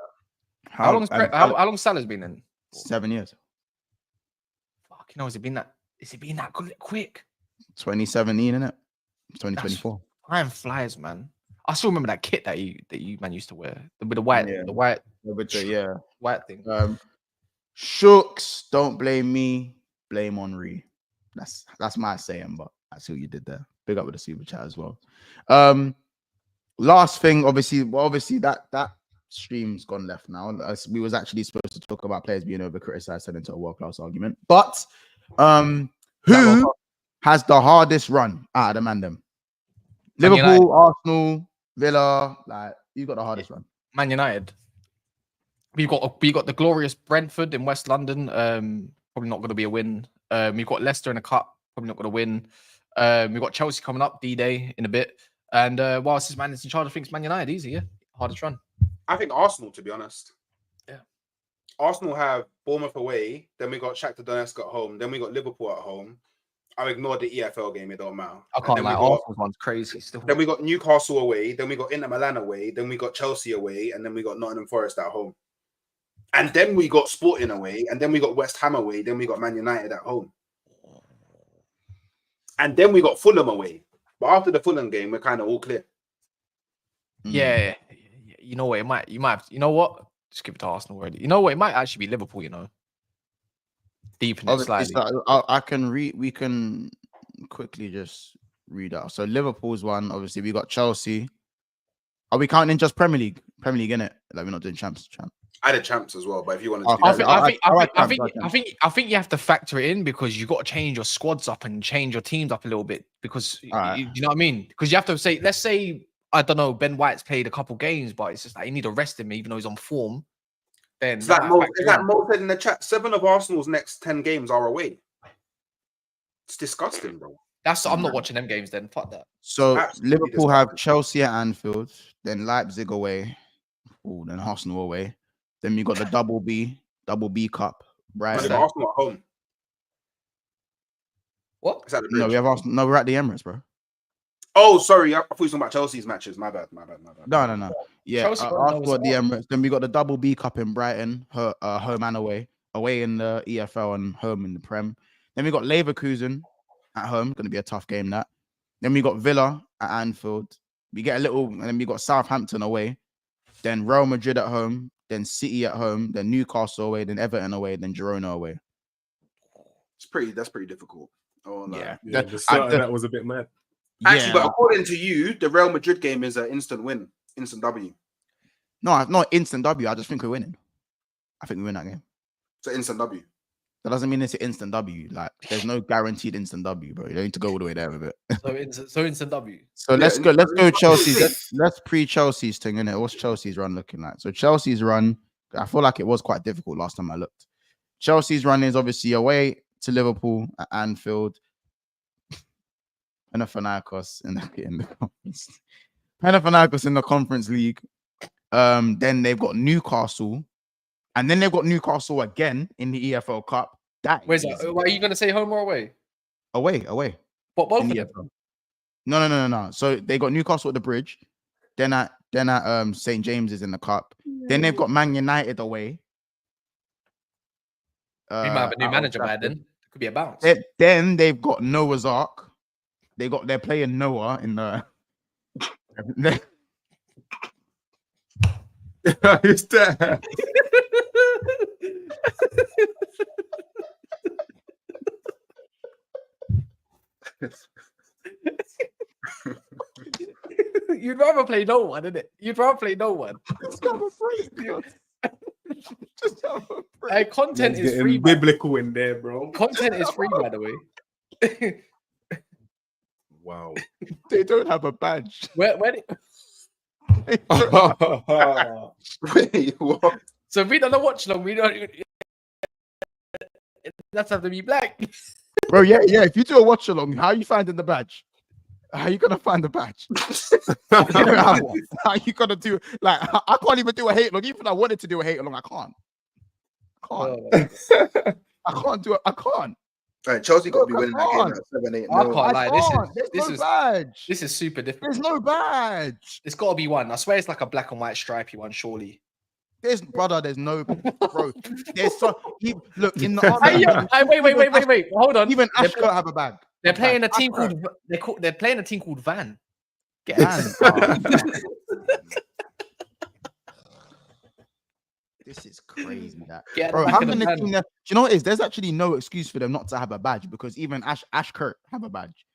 How long Salah's been in? 7 years. Fuck, has it been that quick? 2017, innit? 2024. Time flies, man. I still remember that kit that you man used to wear with the white white thing. Shooks, don't blame me, blame Henry. That's my saying, but I see what you did there. Big up with the super chat as well. Last thing, obviously that stream's gone left now. We was actually supposed to talk about players being over criticized and into a world-class argument. But who has the hardest run out of the man them? Liverpool, Arsenal, Villa, like you got the hardest run. Man United. We got the glorious Brentford in West London. Probably not going to be a win. We've got Leicester in a cup. Probably not going to win. We've got Chelsea coming up D-Day in a bit. And whilst this man is in charge, I think it's Man United easy. Yeah, hardest run. I think Arsenal, to be honest. Yeah. Arsenal have Bournemouth away. Then we got Shakhtar Donetsk at home. Then we got Liverpool at home. I ignored the EFL game. It don't matter. I can't lie. Arsenal's one's crazy still. Then we got Newcastle away. Then we got Inter Milan away. Then we got Chelsea away. And then we got Nottingham Forest at home. And then we got Sporting away. And then we got West Ham away. Then we got Man United at home. And then we got Fulham away. But after the Fulham game, we're kind of all clear. Yeah. You know what? You might have, you know what? Just give it to Arsenal already. You know what? It might actually be Liverpool, you know. Deep in it slightly. We can quickly just read out. So Liverpool's one, obviously we got Chelsea. Are we counting just Premier League innit? Like we're not doing champs. I did champs as well, but if you wanted to I think you have to factor it in because you got to change your squads up and change your teams up a little bit because you know what I mean? Because you have to say, let's say, I don't know, Ben White's played a couple games, but it's just like you need to rest him even though he's on form. Then is that Mo said in the chat? 7 of Arsenal's next 10 games are away. It's disgusting, bro. I'm not watching them games then. Fuck that. So absolutely Liverpool have Chelsea at Anfield, then Leipzig away, then Arsenal away. Then we got the double B Cup, right? Arsenal at home. What? No, we have Arsenal. No, we're at the Emirates, bro. Oh, sorry. I thought you were talking about Chelsea's matches. My bad. No. Yeah, Arsenal at the Emirates. Then we got the double B Cup in Brighton, home and away. Away in the EFL and home in the Prem. Then we got Leverkusen at home. Going to be a tough game, that. Then we got Villa at Anfield. We get a little, and then we got Southampton away. Then Real Madrid at home. Then City at home. Then Newcastle away. Then Everton away. Then Girona away. That's pretty difficult. Oh, no. Yeah, that was a bit mad. Actually, but according to you, the Real Madrid game is an instant win, instant W. No, not instant W. I just think we're winning. I think we win that game. It's an instant W. That doesn't mean it's an instant W. Like, there's no guaranteed instant W, bro. You don't need to go all the way there with it. So instant W. So let's go Chelsea. Let's pre-Chelsea's thing, innit? What's Chelsea's run looking like? So Chelsea's run, I feel like it was quite difficult last time I looked. Chelsea's run is obviously away to Liverpool at Anfield. Panathinaikos in the conference. Panathinaikos in the Conference League. Then they've got Newcastle, and then they've got Newcastle again in the EFL Cup. Where's that? What, are you going to say home or away? Away. But both in of the them. EFL. No. So they got Newcastle at the Bridge. Then at St. James's in the Cup. Then they've got Man United away. We might have a new manager by then. It could be a bounce. Then they've got Noah's Ark. They're playing Noah in the. Who's that? You'd rather play no one, innit? You'd rather play no one. Just have a break. Just have a break. Hey, content Man's is free. biblical in there, bro. Content is free, by the way. Wow. They don't have a badge. Where Wait, what? So if we don't watch long, we don't. That's have to be black. Bro, yeah. If you do a watch along, how are you finding the badge? How are you gonna find the badge? how are you gonna do? Like, I can't even do a hate along. Even if I wanted to do a hate along, I can't. I can't do it. I can't. All right, Chelsea got to be winning that game at 7-8. I can't lie. There's no badge. This is super difficult. There's no badge. It's got to be one. I swear it's like a black and white stripy one. Surely. There's no bro. There's look in the Wait. Hold on. Even Ash can't have a bag. They're playing a team called. They're playing a team called Van. This is crazy. Bro, having a team there, do you know what it is? There's actually no excuse for them not to have a badge because even Ash Kurt have a badge.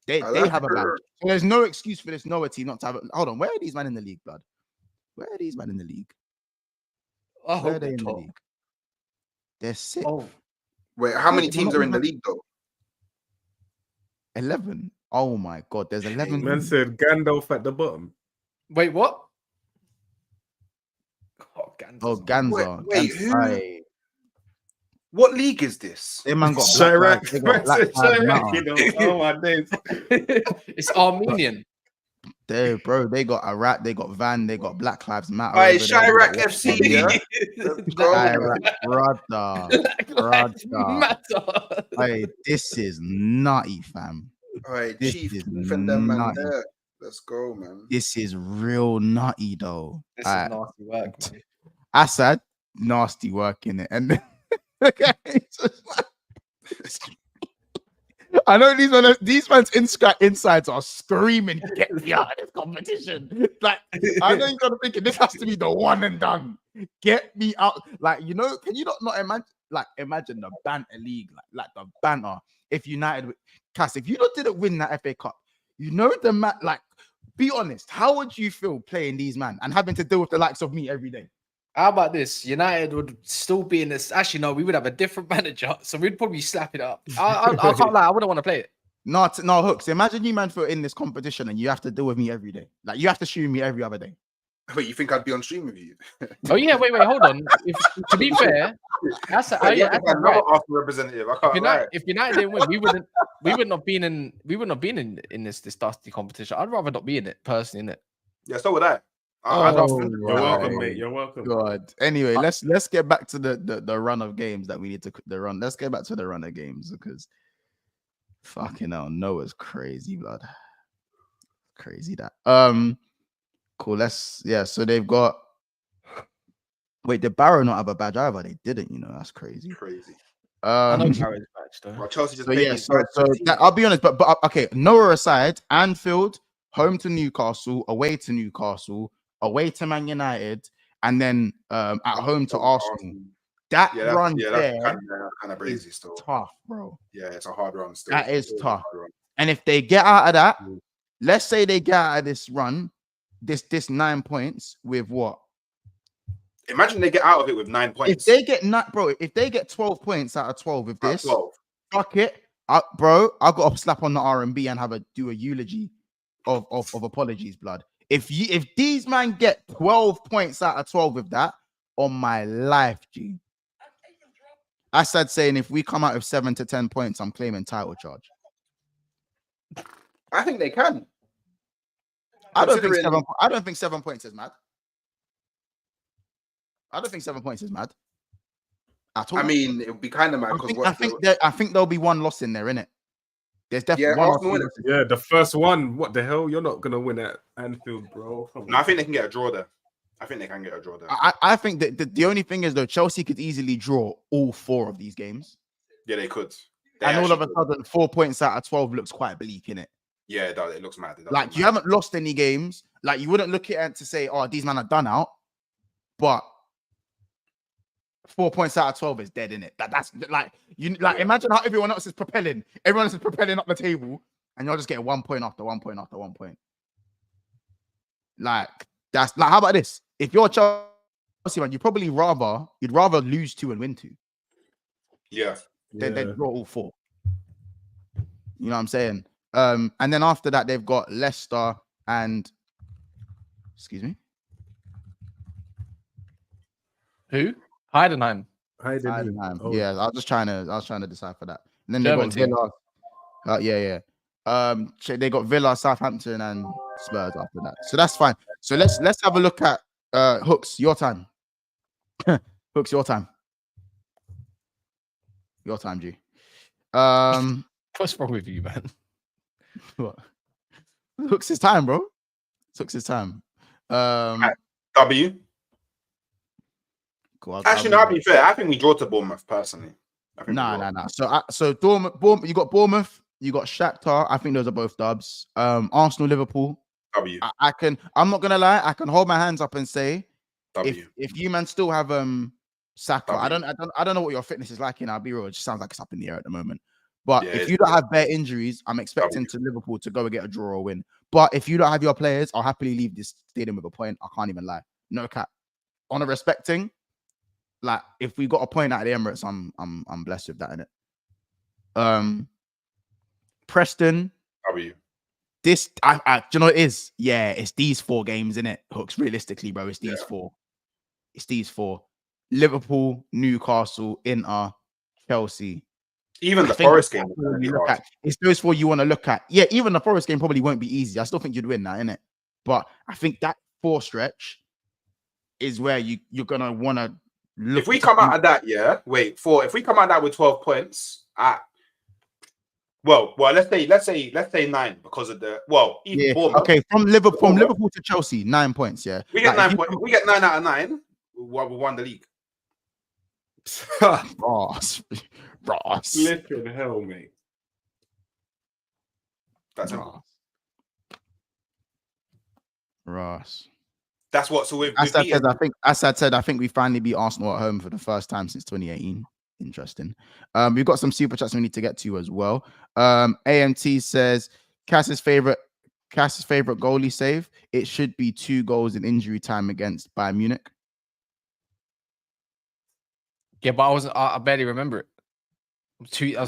They have a badge. So there's no excuse for this Noah team not to have it. Hold on, where are these men in the league, blood? Where are these men in the league? Where are they in the league? They're 6th. Oh. Wait, how many teams are in the league though? 11. Oh my god, there's 11. Man said Gandalf at the bottom. Wait, what? Ganza. Wait, who? What league is this? They man got Chirac. Oh my days. It's Armenian. They got Iraq, they got Van, they got Black Lives Matter. Right, Chirac FC, yeah. Brother. Hey, this is nutty, fam. All right, this Chief, is them man nutty. there. Let's go, man. This is real nutty, though. This is nasty work, man. Assad, nasty work in it, and I know these man's insides are screaming, "Get me out of this competition!" Like, I know you're gonna think this has to be the one and done. Get me out! Like, you know, can you not imagine the banter league, like the banter? If United, Cass, if you didn't win that FA Cup, you know the man. Like, be honest, how would you feel playing these man and having to deal with the likes of me every day? How about this? United would still be in this. Actually, no, we would have a different manager, so we'd probably slap it up. I can't lie, I wouldn't want to play it. No, Hooks. Imagine you, man, for in this competition and you have to deal with me every day. Like, you have to shoot me every other day. Wait, you think I'd be on stream with you? Oh yeah, wait, hold on. To be fair, that's right. Representative. I can't lie. If United didn't win, we wouldn't have been in this dusty competition. I'd rather not be in it personally, in it. Yeah, so would I. You're welcome, mate. You're welcome. God. Anyway, let's get back to the run of games that we need to run. Let's get back to the run of games because fucking hell, Noah's crazy, blood. Crazy that. Cool. So they've got. Wait, did Barrow not have a badge either? They didn't. You know, that's crazy. I know Barrow's badge though. Well, Chelsea just I'll be honest, but okay. Noah aside, Anfield, home to Newcastle, away to Newcastle, away to Man United, and then at home to Arsenal. That run there, kind of crazy still. Tough, bro. Yeah, it's a hard run still. That is tough. And if they get out of that, let's say they get out of this run, this 9 points with what? Imagine they get out of it with 9 points. If they get 12 points out of 12 with this, fuck it, bro. I got to slap on the R&B and do a eulogy of apologies, blood. If these man get 12 points out of 12 with that, on my life, G. Assad saying if we come out with 7 to 10 points, I'm claiming title charge. I think they can. I don't think 7 points is mad. I don't think 7 points is mad at all. I mean, it would be kind of mad because I think there'll be one loss in there, innit? There's definitely one loss. Yeah, the first one. What the hell? You're not gonna win at Anfield, bro. No, I think they can get a draw there. I think they can get a draw there. I think that the only thing is though, Chelsea could easily draw all 4 of these games. Yeah, they could. And all of a sudden, 4 points out of 12 looks quite bleak, innit? Yeah, it does. It looks mad. Like you haven't lost any games. Like you wouldn't look at it to say, "Oh, these men are done out," but 4 points out of 12 is dead, innit? That's like imagine how everyone else is propelling. Everyone else is propelling up the table, and you're just getting 1 point after 1 point after 1 point. Like that's like, how about this? If you're Chelsea man, you'd rather lose 2 and win 2. Yeah. Then draw all 4. You know what I'm saying? And then after that, they've got Leicester and excuse me. Who? Heidenheim. Oh. Yeah, I was trying to decipher that. And then German they got Villa. Yeah. They got Villa, Southampton, and Spurs after that. So that's fine. So let's have a look at Hooks. Your time. Hooks, your time. Your time, G. What's wrong with you, man? What? Hooks his time, bro. Hooks his time. W. Cool, Actually, no, I'll be fair. I think we draw to Bournemouth personally. Nah. So Bournemouth, you got Bournemouth, you got Shakhtar. I think those are both dubs. Arsenal, Liverpool. W. I'm not gonna lie. I can hold my hands up and say, W. if you man still have Saka, W. I don't know what your fitness is like. I'll be real. It just sounds like it's up in the air at the moment. But if you don't have bare injuries, I'm expecting to Liverpool to go and get a draw or win. But if you don't have your players, I'll happily leave this stadium with a point. I can't even lie. No cap. On a respecting, like if we got a point out of the Emirates, I'm blessed with that, innit? Preston. W. This do you know what it is? Yeah, it's these 4 games, innit? Hooks, realistically, bro. It's these 4. It's these 4. Liverpool, Newcastle, Inter, Chelsea. Even the Forest game. It's those 4 you want to look at. Yeah, even the Forest game probably won't be easy. I still think you'd win that, innit? But I think that 4 stretch is where you're gonna want to look. If we come out of that, if we come out of that with 12 points, let's say 9 because of the okay, from Liverpool to Chelsea, 9 points. Yeah, we get 9 points. We get 9 out of 9. We won the league. Ross. Flipping hell, mate. That's Ross. That's what. So as I said, I think we finally beat Arsenal at home for the first time since 2018. Interesting. We've got some super chats we need to get to as well. AMT says Cass's favorite goalie save. It should be 2 goals in injury time against Bayern Munich. Yeah, but I barely remember it. I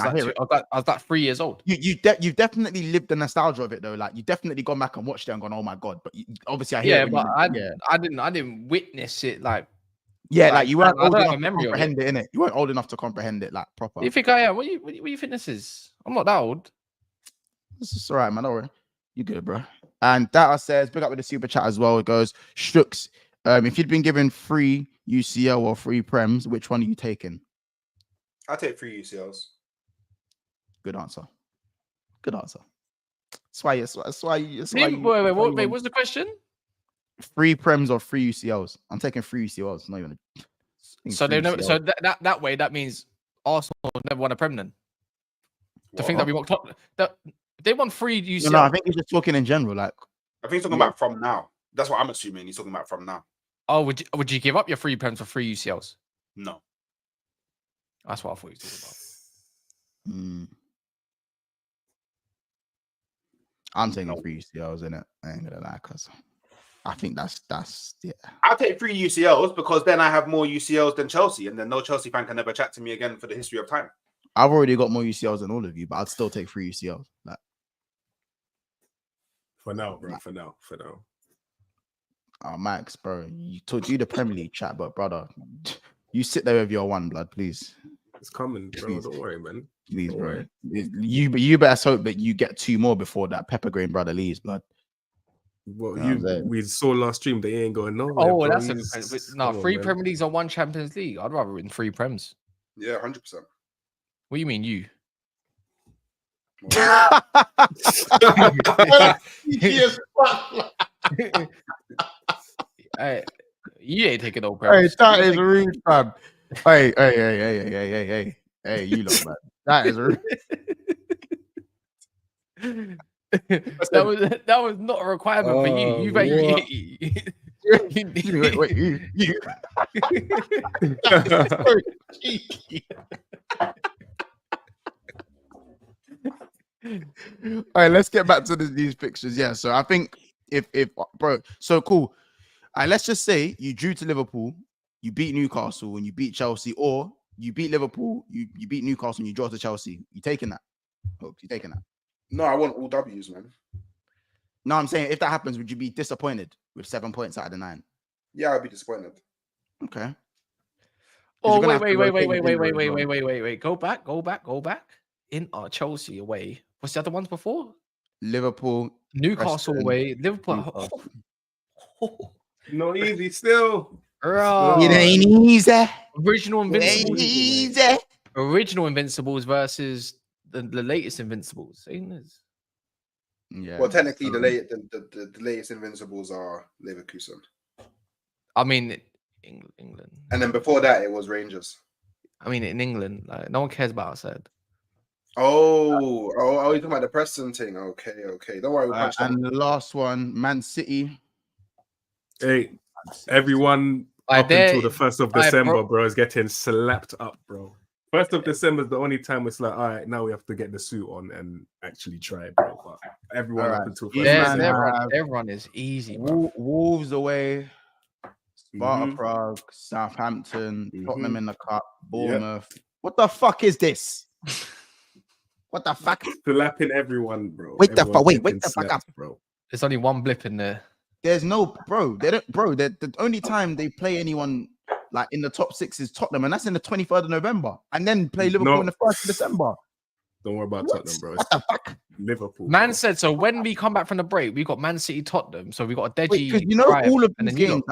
was like 3 years old. You've definitely lived the nostalgia of it though. Like you definitely gone back and watched it and gone, oh my god. But obviously I hear I didn't witness it like. Yeah, like you weren't old enough to comprehend it, innit? You weren't old enough to comprehend it like proper. You think I am? What do you think this is? I'm not that old. This is all right, man. Don't worry. You good, bro. And Data says, big up with the super chat as well. It goes, Shooks, if you'd been given free UCL or free Prems, which one are you taking? I'll take 3 UCLs. Good answer. Good answer. That's why. Wait, what's the question? Free Prems or free UCLs? I'm taking free UCLs. Not even. So they never. So that way that means Arsenal never won a Prem then. To think that we walked up, that they won 3 UCL. No, I think he's just talking in general. Like I think he's talking about from now. That's what I'm assuming. He's talking about from now. Oh, would you give up your free Prems for 3 UCLs? No. That's what I thought he was talking about. I'm taking 3 UCLs in it. I ain't gonna lie, cause I think that's yeah. I'll take 3 UCLs because then I have more UCLs than Chelsea, and then no Chelsea fan can never chat to me again for the history of time. I've already got more UCLs than all of you, but I'd still take 3 UCLs. Like for now, bro. For now. Oh, Max, bro, you do the Premier League chat, but brother, you sit there with your 1 blood, please. It's coming, bro. Don't worry, man. Please, bro. You better hope that you get 2 more before that Pepper Green brother leaves, blood. Well, we saw last stream they ain't going nowhere. Oh, bro. that's a good point. No, 3 Premier Leagues or 1 Champions League. I'd rather win 3 Prems. Yeah, 100%. What do you mean, you? Hey, you ain't taking no Prems. Hey, that is rude, fam. Hey, you look man. That is rude. that was not a requirement for you. You Wait, you. All right, let's get back to these fixtures. Yeah, so I think if bro, so cool. All right, let's just say you drew to Liverpool, you beat Newcastle, and you beat Chelsea, or you beat Liverpool, you beat Newcastle, and you draw to Chelsea. You taking that? You taking that? No, I want all W's, man. No, I'm saying if that happens, would you be disappointed with 7 points out of the 9? Yeah, I'd be disappointed. Okay. Oh, wait. Go back. In our Chelsea away. What's the other ones before? Liverpool, Newcastle away. Liverpool. No easy still. It ain't easy. Original Invincibles. Easy. Original Invincibles versus the latest Invincibles. Yeah. Well, technically, the latest Invincibles are Leverkusen. I mean, England. And then before that, it was Rangers. I mean, in England, like, no one cares about outside. Oh, you're talking about the Preston thing. Okay. Don't worry. And the last one, Man City. Hey, everyone up until the 1st of December, bro, is getting slapped up, bro. 1st of December is the only time it's like, all right, now we have to get the suit on and actually try, bro. But everyone up until 1st everyone is easy, bro. Wolves away, Sparta Prague, Southampton, Tottenham in the cup, Bournemouth. Yep. What the fuck is this? What the fuck? Slapping everyone, bro. Wait the fuck up, bro. There's only one blip in there. There's no, bro. They don't, bro. The only time they play anyone like in the top 6 is Tottenham, and that's in the 23rd of November, and then play Liverpool in the 1st of December. Don't worry about Tottenham, bro. What the fuck? Liverpool. Man said so. When we come back from the break, we got Man City, Tottenham. So we got a deadly. Because you know all of these games.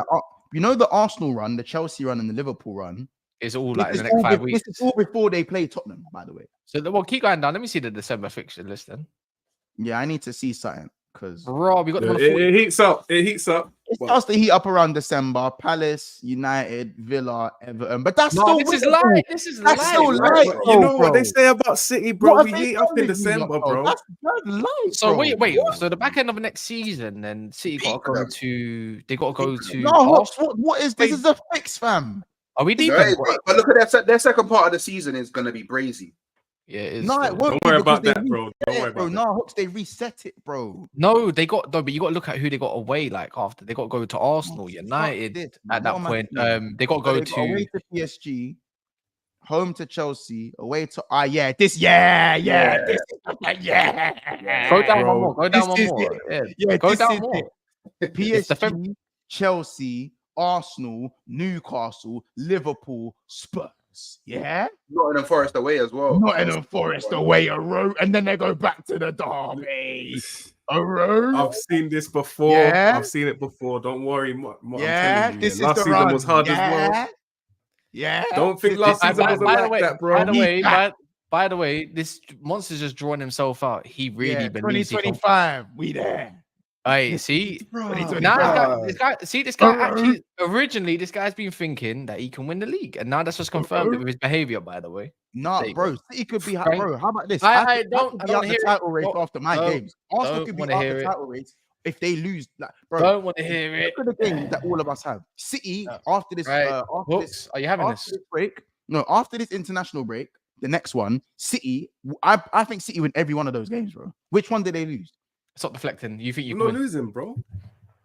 You know the Arsenal run, the Chelsea run, and the Liverpool run. It's all like in the next 5 weeks. This is all before they play Tottenham, by the way. So well, keep going down. Let me see the December fixture list then. Yeah, I need to see something because Rob, you got it heats up. It starts to heat up around December. Palace, United, Villa, Everton. But that's still this is light. This is light. Still light. You know what they say about City, bro? We heat up in December, bro. That's light. So bro. wait. So the back end of the next season, then City got to go to. They got to go to. No, what is this? Is a fix, fam. Are we deep? But look at their second part of the season is going to be brazy. Yeah, it is. No, it won't. Don't worry about that, bro. Don't worry about that. No, Hooks, they reset it, bro. No, but you got to look at who they got away. Like after they got to go to Arsenal, United. At that point, they got to go to away to PSG, home to Chelsea, away to Go down one more. Go down one more. Yeah, go down more. PSG, Chelsea, Arsenal, Newcastle, Liverpool, Spurs. Yeah, Nottingham Forest away as well. Nottingham Forest away a row, and then they go back to the derby. A row. I've seen this before. Yeah. I've seen it before. Don't worry. Yeah, this is last season was hard as well. Yeah. Don't think last season was like that, bro. By the way, this Monster's just drawing himself out. He really believes 2025. We there. Hey, see, now this guy actually originally this guy's been thinking that he can win the league, and now that's just confirmed with his behavior. By the way, nah, bro, City could be bro. How about this? I don't hear the title race after my games. Arsenal could be out the title race if they lose. Like, bro, don't want to hear it. Look at the game that all of us have. City after this, are you having this break? No, after this international break, the next one, City. I think City win every one of those games, bro. Which one did they lose? Stop deflecting. You think you're not losing, bro?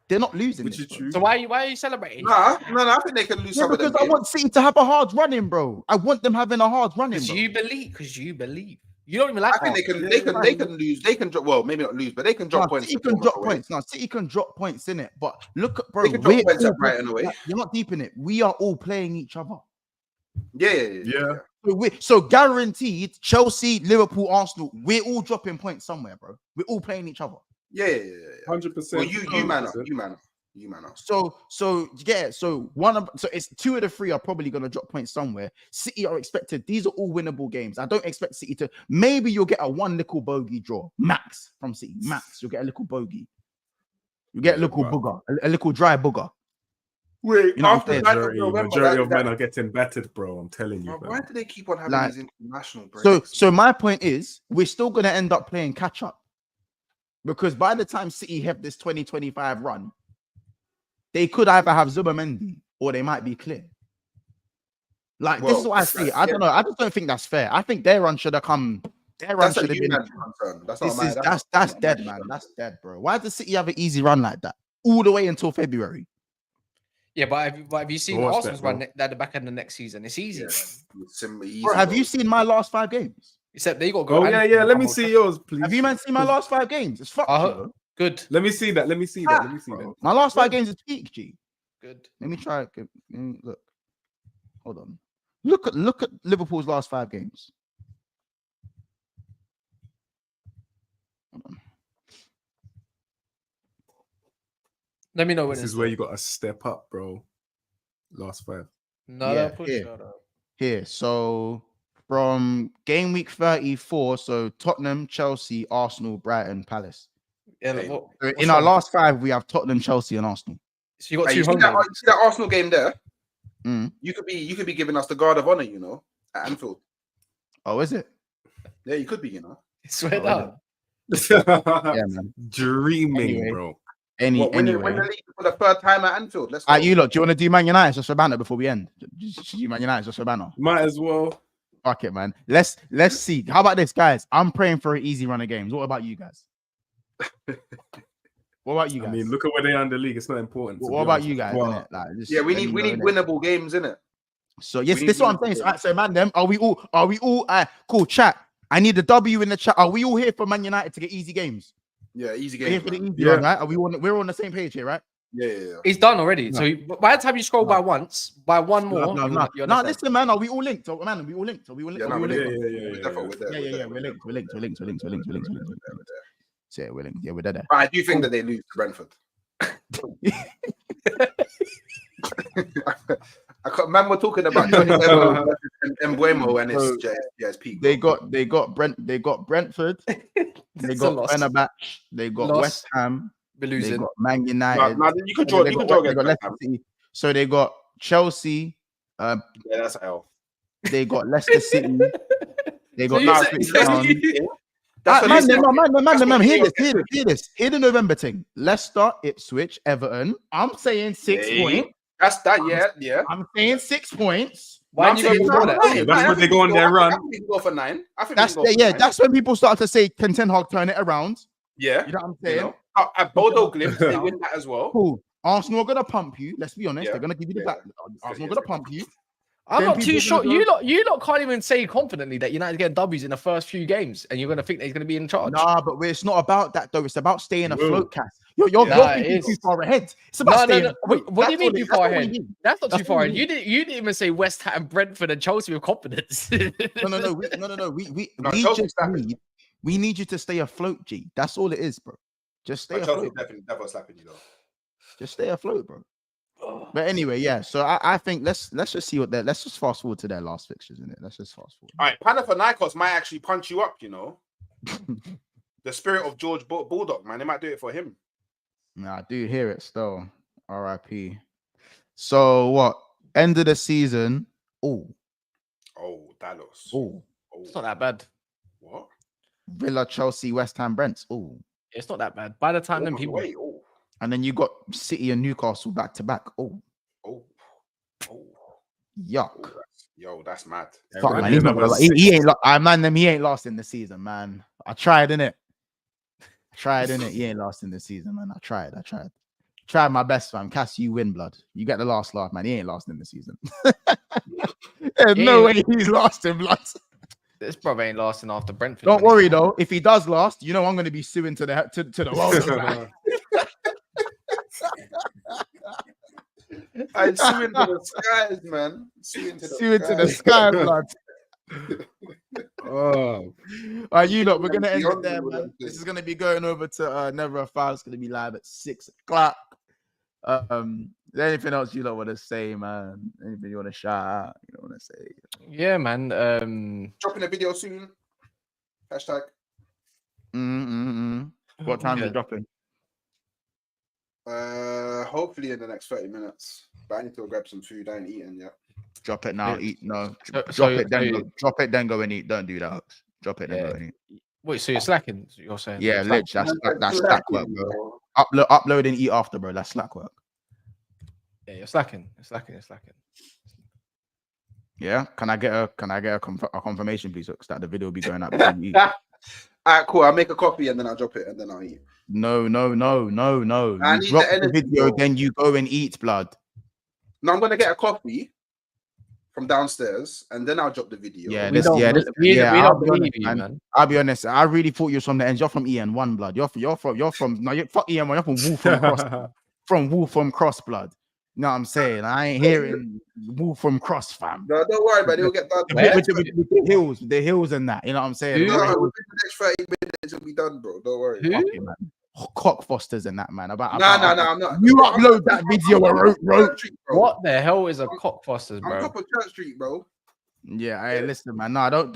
They're not losing. Which is true. So why are you celebrating? No, I think they can lose some of them. Because I want City to have a hard run-in, bro. I want them having a hard run-in. Because you believe. You don't even like. I think they can lose. They can drop. Well, maybe not lose, but they can drop points. City can drop points. No, City can drop points in it. But look, bro, they can drop points at Brighton away. You're not deep in it. We are all playing each other. Yeah. So guaranteed, Chelsea, Liverpool, Arsenal, we're all dropping points somewhere, bro. We're all playing each other. Yeah. 100%. Well, you man up. So it's 2 of the 3 are probably gonna drop points somewhere. City are expected. These are all winnable games. I don't expect City to. Maybe you'll get a 1 little bogey draw, max from City. Max, you'll get a little bogey. You get a little booger, a little dry booger. Wait, after majority of men are getting battered, bro. I'm telling you. Why do they keep on having these international breaks? So my point is, we're still gonna end up playing catch up because by the time City have this 2025 run, they could either have Zubomendi or they might be clear. This is what I say. I don't know. I just don't think that's fair. I think their run should have come. Their run should have been. That's dead, man. That's dead, bro. Why does City have an easy run like that all the way until February? Yeah, but have you seen Arsenal's run at the back end of next season? It's easy. Bro, have you seen my last 5 games? Except they got to go. Oh yeah. Let me see yours, please. Have you seen my last 5 games? It's fucked. Good. Let me see that. My last 5 games is peak, G. Good. Let me try. Look. Hold on. Look at Liverpool's last 5 games. Hold on. Let me know when this is where you got to step up, bro. Last 5. Here. So from game week 34, so Tottenham, Chelsea, Arsenal, Brighton, Palace. Yeah, in our last 5, we have Tottenham, Chelsea, and Arsenal. So you got 2 you see that Arsenal game there? You could be giving us the guard of honor, at Anfield. Oh, is it? Yeah, you could be, Swear down. Yeah, man. Dreaming, bro. Win the league for the 3rd time at Anfield. Let's go. You lot, do you want to do Man United just for banter before we end? Should you Man United just for banter? Might as well. Fuck it, man. Let's see. How about this, guys? I'm praying for an easy run of games. What about you guys? What about you guys? I mean, look at where they are in the league. It's not important. What about you guys? Well, we need winnable games, innit? So yes, this is what I'm saying. So man, are we all cool? Chat. I need a W in the chat. Are we all here for Man United to get easy games? Yeah, easy games. Here for the easy run, right? We're on the same page here, right? Yeah. He's done already. No. So by the time you scroll by one more. No, listen, man. Are we all linked? Are we all linked? Yeah, we're linked. Yeah, we're linked. Yeah, we're there. But I do think that they lose to Brentford. Man, we're talking about Johnny and Mbuemo, and it's peak. They got Brentford. They got Fenerbahce. They got West Ham. They got Man United. No, you can draw. They got Leicester City. So they got Chelsea. Yeah, that's L. They got Leicester City. They got Man. Hear this. Hear the November thing. Leicester, Ipswich, Everton. I'm saying 6 points. That's that. Yeah. I'm saying 6 points. Why do you go for that? That's when they go on their run. We can go for 9. I think that's when people start to say, "Can Ten Hag turn it around?" Yeah, you know what I'm saying. At Bodo Glimpse, they win that as well. Cool. Arsenal are gonna pump you. Let's be honest. They're gonna give you the back. Arsenal are gonna pump you. I'm not too sure. You lot can't even say confidently that United get W's in the first few games, and you're going to think that he's going to be in charge. Nah, but it's not about that though. It's about staying afloat, Cass. You're thinking too far ahead. It's about staying. What do you mean too far ahead? That's not too far ahead. You didn't even say West Ham, Brentford, and Chelsea with confidence. No. We need you to stay afloat, G. That's all it is, bro. Just stay afloat. Definitely slapping you though. Just stay afloat, bro. But anyway, yeah. So I think let's just see let's just fast forward to their last fixtures, innit? Let's just fast forward. All right, Panathinaikos might actually punch you up, The spirit of George Bulldog, man. They might do it for him. Nah, I do hear it still. R.I.P. So what? End of the season. Oh, Dallas. It's not that bad. What? Villa, Chelsea, West Ham, Brents. It's not that bad. By the time them people. And then you got City and Newcastle back to back. Yuck. That's mad. Fuck, man. He ain't. He ain't lost in the season, man. I tried, innit? He ain't lost in the season, man. I tried. Tried my best, fam. Cass, you win, blood. You get the last laugh, man. He ain't lost in the season. There's no way he's lost in blood. This brother ain't lasting after Brentford. Don't worry though. If he does last, I'm going to be suing to the world. I'm suing to the skies, man. Suing to the sky, blood. Oh, You know, we're gonna end it there, man. This is gonna be going over to Never a Foul. It's gonna be live at 6 o'clock. Is there anything else you don't want to say, man? Anything you want to shout out? You don't want to say? Yeah, man. Dropping a video soon. Hashtag. What time is it dropping? Hopefully in the next 30 minutes. But I need to go grab some food. I ain't eaten yet. Drop it now. Eat no. So Drop it, then go and eat. Don't do that. Drop it, then go and eat. Wait, so you're slacking? You're saying? Yeah, literally. That's slack work, bro. Upload and eat after, bro. That's slack work. Yeah, you're slacking. Yeah. Can I get a confirmation, please, Hooks, that the video will be going up before you eat? All right, cool. I'll make a copy and then I'll drop it and then I'll eat. No. I You need drop the the energy, video, bro. then you go and eat, blood. No, I'm gonna get a copy from downstairs and then I'll drop the video. Yeah, we don't believe you, man. I'll be honest. I really thought you were from the end. You're from EN1, blood. You're fuck EN1. You're from Wolfram Cross. From Wolfram Cross, blood. You know what I'm saying? I ain't hearing Wolfram Cross, fam. No, don't worry, but it'll get done. With the hills and that. You know what I'm saying? No, within the next 30 minutes it'll be done, bro. Don't worry. Okay, man. Cockfosters and that, man. No, I'm not. You upload that video and wrote. What the hell is a Cockfosters, bro? I'm top of Church Street, bro. Yeah, hey, listen, man. No, don't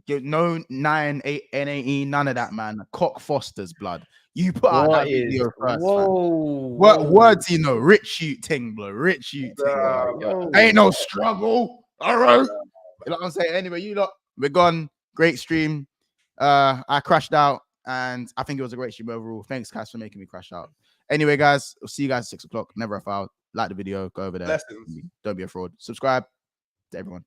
get no 9, 8, NAE, none of that, man. Cockfosters, blood. You put out that video first. What words you know? Rich shoot ting, blood. Rich shoot ting. Ain't no struggle. All right. You know what I'm saying? Anyway, you lot, we're gone. Great stream. I crashed out, and I think it was a great stream overall. Thanks, Cass, for making me crash out. Anyway, guys, we'll see you guys at 6 o'clock. Never a foul. Like the video. Go over there. Blessings. Don't be a fraud. Subscribe to everyone.